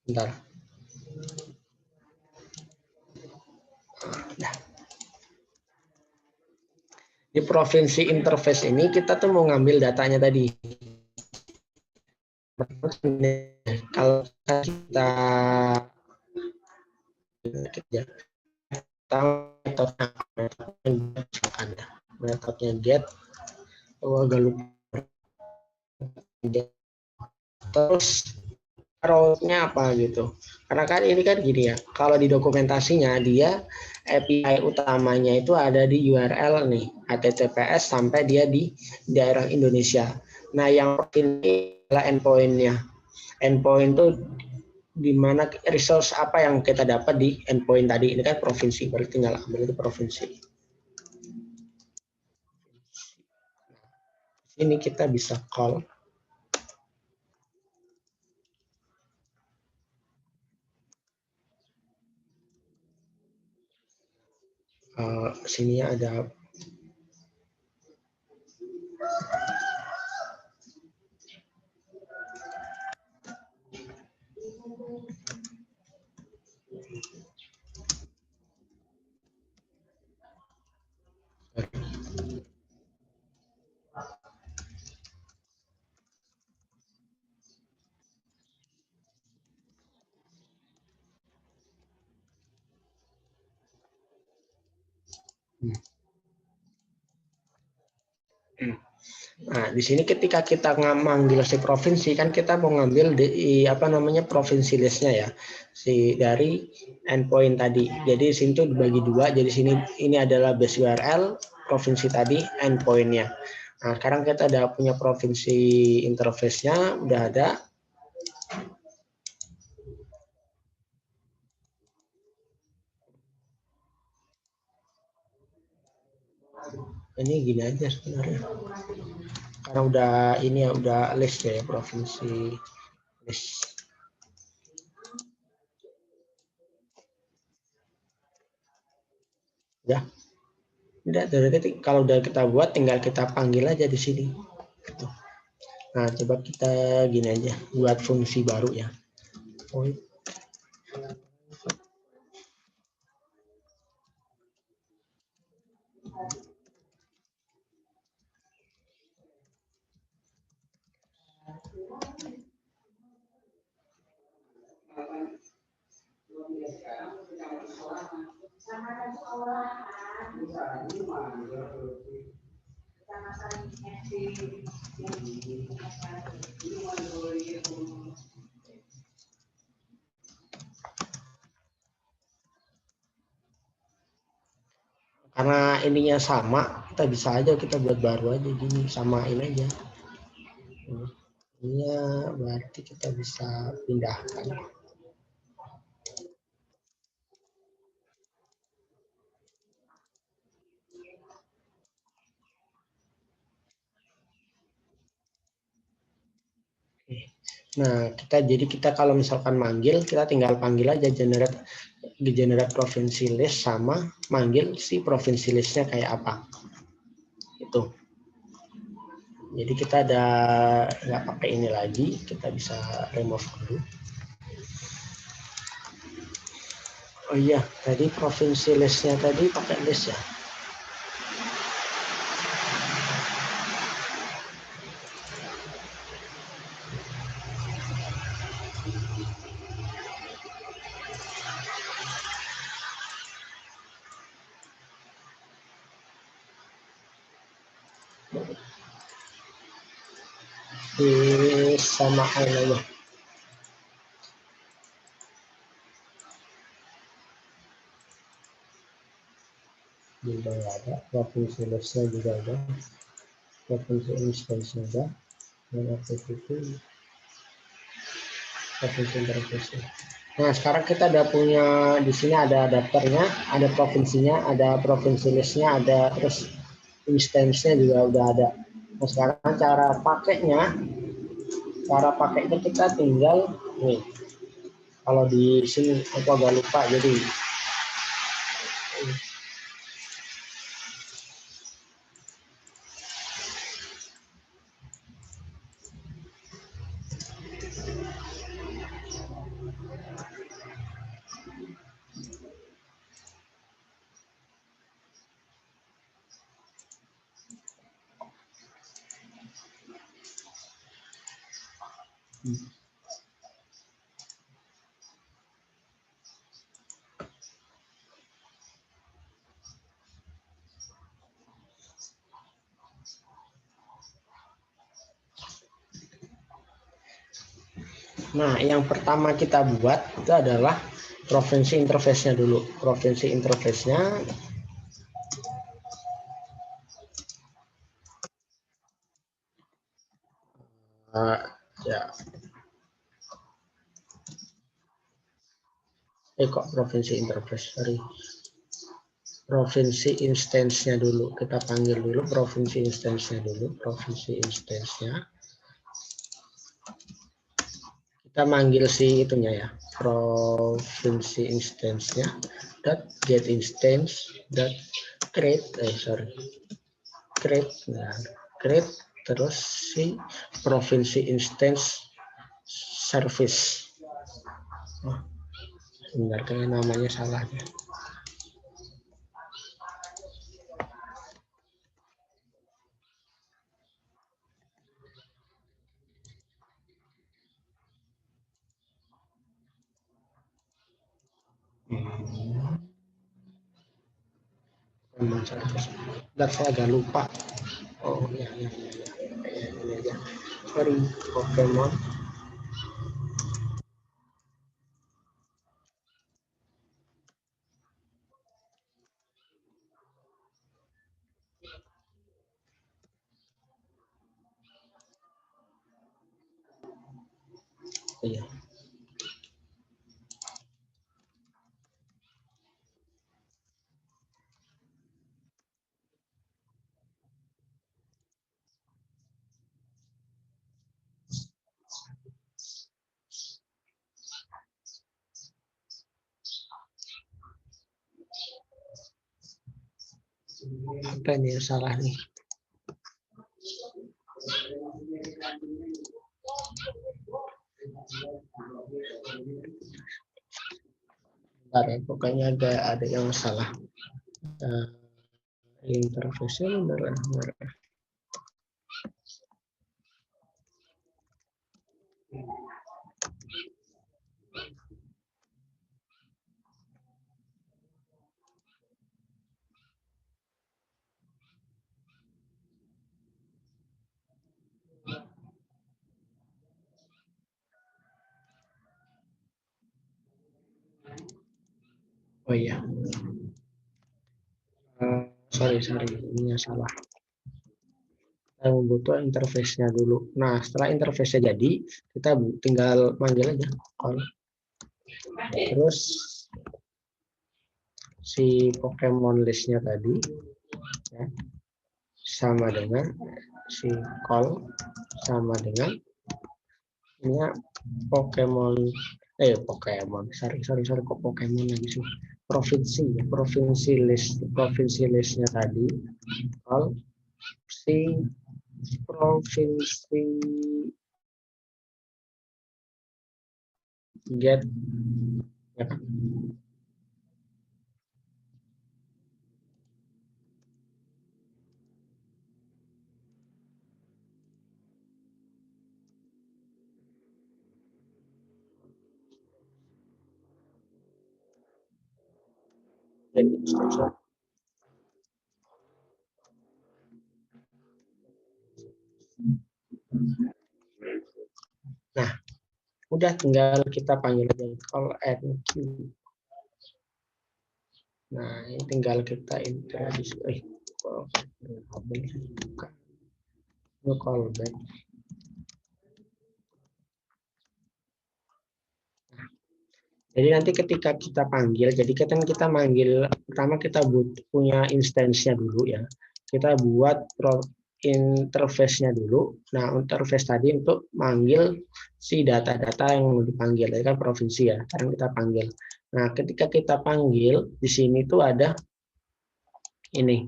Bentar. Nah. Di provinsi interface ini kita tuh mau ngambil datanya tadi. Kalau kita tahu metodenya get, agak lupa. Terus route-nya apa gitu. Karena kan ini kan gini ya, kalau di dokumentasinya dia API utamanya itu ada di URL nih, HTTPS sampai dia di daerah Indonesia. Nah, yang ini adalah endpoint-nya. Endpoint itu di mana resource apa yang kita dapat di endpoint tadi. Ini kan provinsi, berarti tinggal ambil itu provinsi. Ini kita bisa call sini ada Nah, di sini ketika kita manggil si provinsi kan kita mau ngambil di apa namanya provinsi listnya ya, si dari endpoint tadi. Jadi sini tuh dibagi dua. Jadi sini ini adalah base URL provinsi tadi endpointnya. Nah, sekarang kita udah punya provinsi interface-nya, udah ada. Ini gini aja sebenarnya. Karena udah ini ya udah list ya provinsi list. Ya. Tidak, kalau udah kita buat tinggal kita panggil aja di sini. Nah, coba kita gini aja buat fungsi baru ya. Karena ininya sama, kita bisa aja kita buat baru aja gini, samain aja. Ini ya berarti kita bisa pindahkan. Nah, kita kalau misalkan manggil, kita tinggal panggil aja generate provinsi list sama manggil si provinsi listnya kayak apa. Itu. Jadi kita ada nggak pakai ini lagi, kita bisa remove dulu. Oh iya, tadi provinsi listnya tadi pakai list ya. Sama aja. Juga ada, provinsi listnya juga ada, provinsi instance juga, dan aktiviti provinsi interface. Nah, sekarang kita udah punya di sini ada daftarnya, ada provinsinya, ada provinsi listnya, ada terus instance-nya juga udah ada. Nah, sekarang cara pakainya kita tinggal nih. Kalau di sini aku agak lupa, jadi nah, yang pertama kita buat itu adalah provinsi interface-nya dulu. Provinsi interface-nya ya, kok provinsi interface, sorry. Provinsi instance-nya dulu. Kita panggil dulu provinsi instance-nya dulu. Provinsi instance-nya. Kita manggil si itunya ya. Provinsi instance-nya. .get instance. .create. Create. Nah, create. Terus si provinsi instance service. Oh, sebentar, kayaknya namanya salah ya. Dan saya agak lupa. Oh ya. Ini aja. Sorry, Pokemon. Iya. Apa ini yang salah nih? Bentar ya, pokoknya ada yang salah. Interface-nya benar. Oh iya. Sorry, ini yang salah. Kita butuh interface-nya dulu. Nah, setelah interface-nya jadi, kita tinggal manggil aja call. Terus si Pokemon list-nya tadi ya, sama dengan si call sama dengan ini Pokemon sorry kok Pokemon lagi sih, provinsi listnya tadi call si provinsi get ya kan? Nah, udah tinggal kita panggil aja call and queue. Nah, ini tinggal kita introduce callback. Jadi nanti ketika kita panggil, jadi kita manggil pertama kita punya instance-nya dulu ya. Kita buat interface-nya dulu. Nah, interface tadi untuk manggil si data-data yang mau dipanggil. Ini kan provinsi ya, sekarang kita panggil. Nah, ketika kita panggil, di sini tuh ada ini.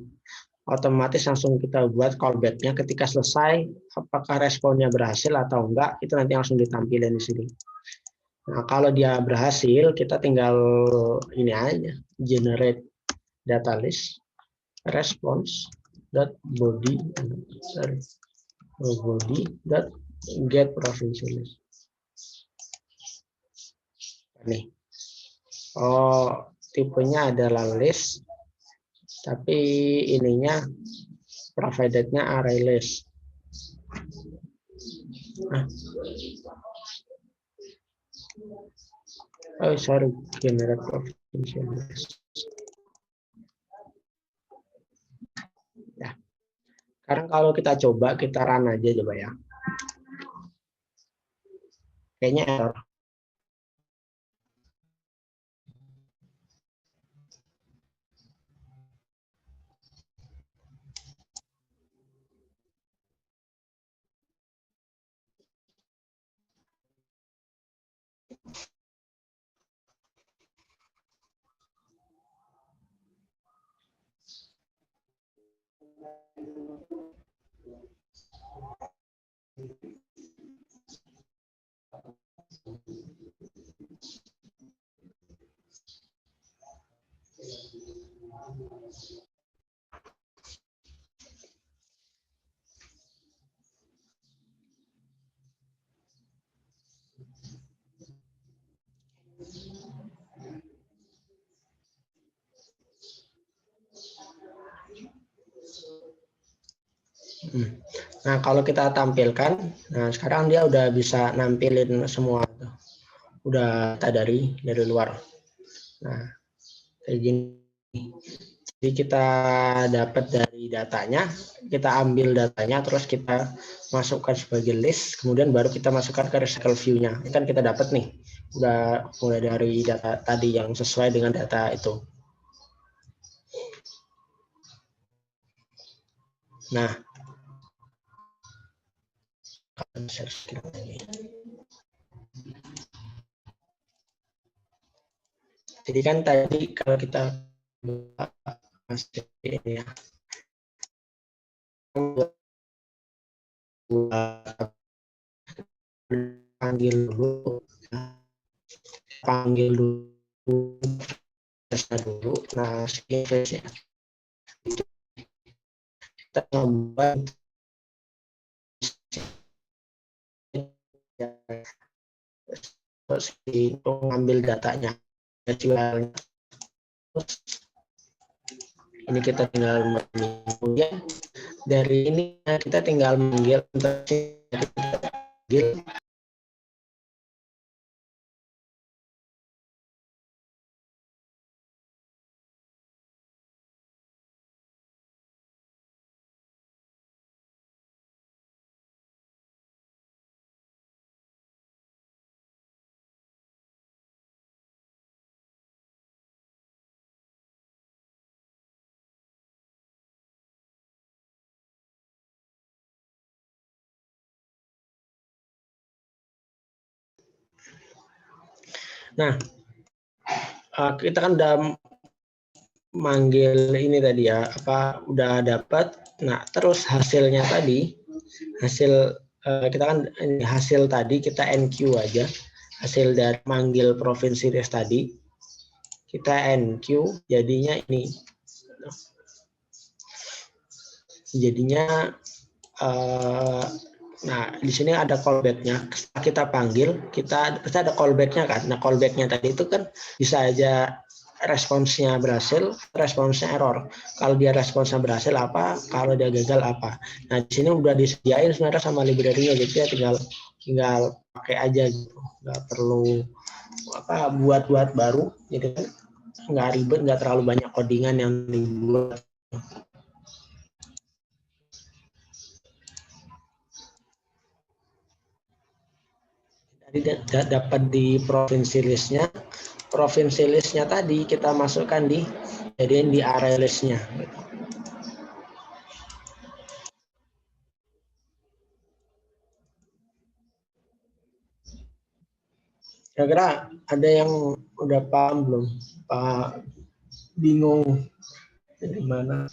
Otomatis langsung kita buat callback-nya. Ketika selesai, apakah responnya berhasil atau enggak, itu nanti langsung ditampilin di sini. Nah, kalau dia berhasil, kita tinggal ini aja, generate data list, response, body get province list. Nih, oh tipenya adalah list, tapi ininya provided-nya array list. Oh sorry, generate province list. Ya. Sekarang kalau kita coba, kita run aja coba ya. Kayaknya error. Nah, kalau kita tampilkan, nah sekarang dia udah bisa nampilin semua, udah dari luar. Nah, kayak gini. Jadi kita dapat dari datanya, kita ambil datanya, terus kita masukkan sebagai list, kemudian baru kita masukkan ke recycle view-nya. Ini kan kita dapat nih, udah mulai dari data tadi yang sesuai dengan data itu. Nah, jadi kan tadi kalau kita ini ya, panggil dulu dulu. Nah, interface ya, kita membuat untuk mengambil datanya. Ini kita tinggal kemudian dari ini kita tinggal manggil Nah, kita kan udah manggil ini tadi ya, apa udah dapat. Nah, terus hasilnya tadi, hasil kita kan hasil tadi kita NQ aja, hasil dari manggil provinsi list tadi, kita NQ, jadinya ini. Jadinya nah, di sini ada callback-nya. Kita panggil, kita ada callback-nya kan. Nah, callback-nya tadi itu kan bisa aja responsnya berhasil, responsnya error. Kalau dia responsnya berhasil apa, kalau dia gagal apa. Nah, di sini udah disediain sebenarnya sama library-nya, gitu ya, tinggal pakai aja gitu. Nggak perlu apa buat baru, gitu kan. Nggak ribet, nggak terlalu banyak codingan yang dibuat. Dapat di provinsi listnya tadi kita masukkan jadiin di array listnya. Kira-kira ada yang udah paham belum? Pak bingung dari mana?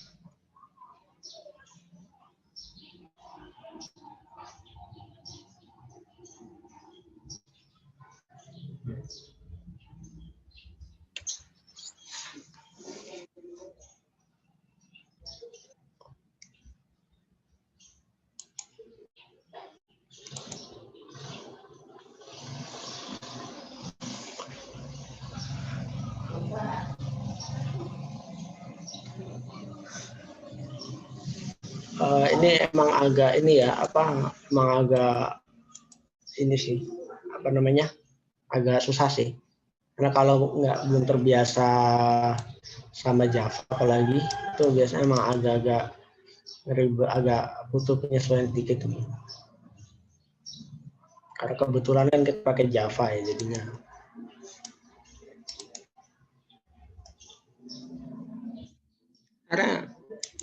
Ini emang agak ini ya emang agak ini sih apa namanya agak susah sih karena kalau belum terbiasa sama Java apalagi itu biasanya emang agak-agak ribet, agak butuh penyesuaian dikit tuh. Karena kebetulan kan kita pakai Java ya jadinya. Karena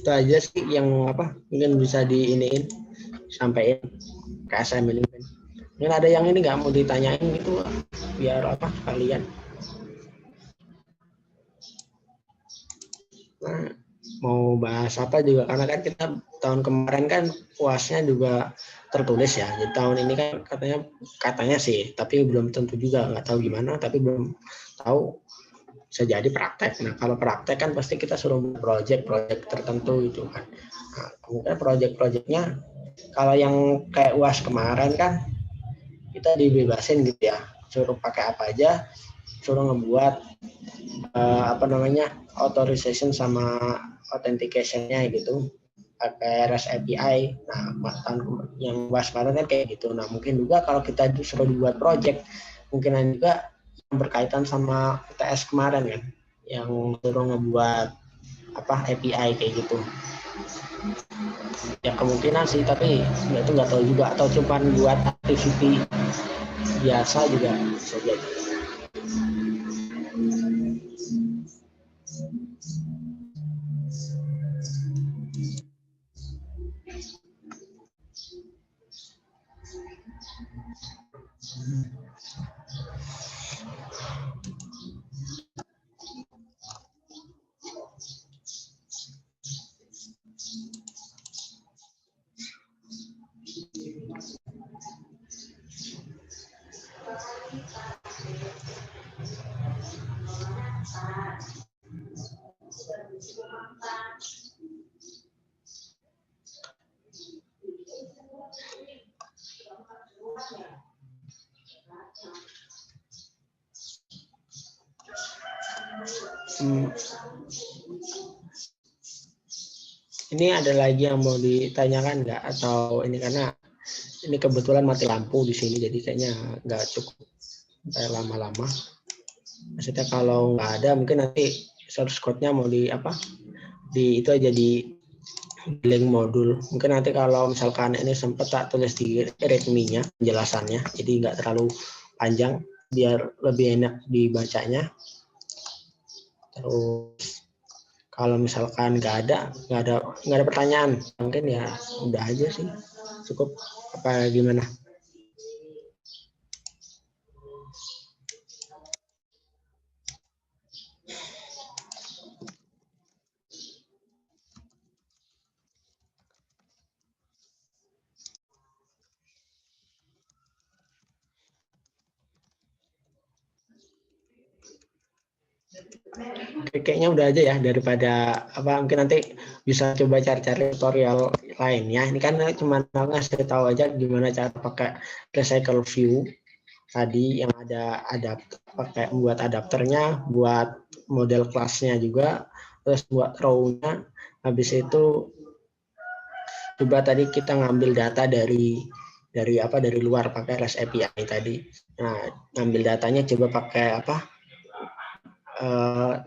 itu aja sih yang mungkin bisa diiniin sampaikan ke assignment ini. Mungkin ada yang ini nggak mau ditanyain gitu biar kalian. Nah, mau bahas apa juga karena kan kita tahun kemarin kan UASnya juga tertulis ya. Jadi tahun ini kan katanya sih, tapi belum tentu juga, nggak tahu gimana, tapi belum tahu bisa jadi praktek. Nah, kalau praktek kan pasti kita suruh project tertentu itu kan. Nah, mungkin project-projectnya kalau yang kayak UAS kemarin kan kita dibebasin gitu ya, suruh pakai apa aja, suruh ngebuat authorization sama authentication-nya gitu pakai REST API. Nah, yang UAS kemarin kan kayak gitu. Nah, mungkin juga kalau kita disuruh dibuat project, mungkin juga yang berkaitan sama UTS kemarin kan, yang suruh ngebuat API kayak gitu. Ya kemungkinan sih, tapi itu nggak tahu juga, atau cuma buat activity biasa juga bisa jadi. Ini ada lagi yang mau ditanyakan nggak? Atau ini karena ini kebetulan mati lampu di sini, jadi kayaknya nggak cukup lama-lama. Maksudnya kalau nggak ada, mungkin nanti source code-nya mau di itu aja di link modul. Mungkin nanti kalau misalkan ini sempat tak tulis di readme-nya penjelasannya, jadi nggak terlalu panjang, biar lebih enak dibacanya. Terus kalau misalkan nggak ada pertanyaan, mungkin ya udah aja sih, cukup apa gimana? Kayaknya udah aja ya, daripada mungkin nanti bisa coba cari-cari tutorial lainnya. Ini kan cuma ngasih tahu aja gimana cara pakai recycle view tadi, yang ada pakai buat adapternya, buat model kelasnya juga, terus buat row-nya. Habis itu coba tadi kita ngambil data dari luar pakai REST API tadi. Nah, ngambil datanya coba pakai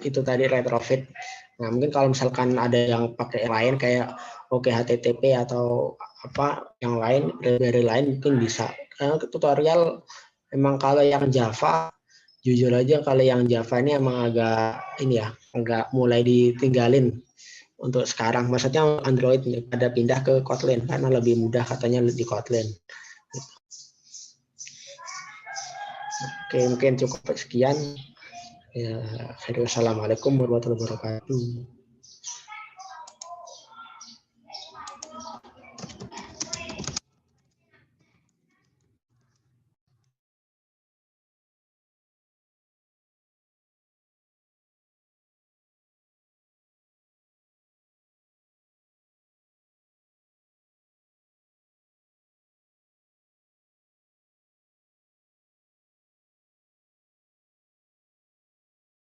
itu tadi retrofit. Nah, mungkin kalau misalkan ada yang pakai yang lain kayak HTTP atau yang lain dari lain mungkin bisa. Karena tutorial emang kalau yang Java, jujur aja kalau yang Java ini emang agak mulai ditinggalin untuk sekarang. Maksudnya Android pada pindah ke Kotlin karena lebih mudah katanya di Kotlin. Oke, mungkin cukup sekian. Ya, assalamualaikum warahmatullahi wabarakatuh.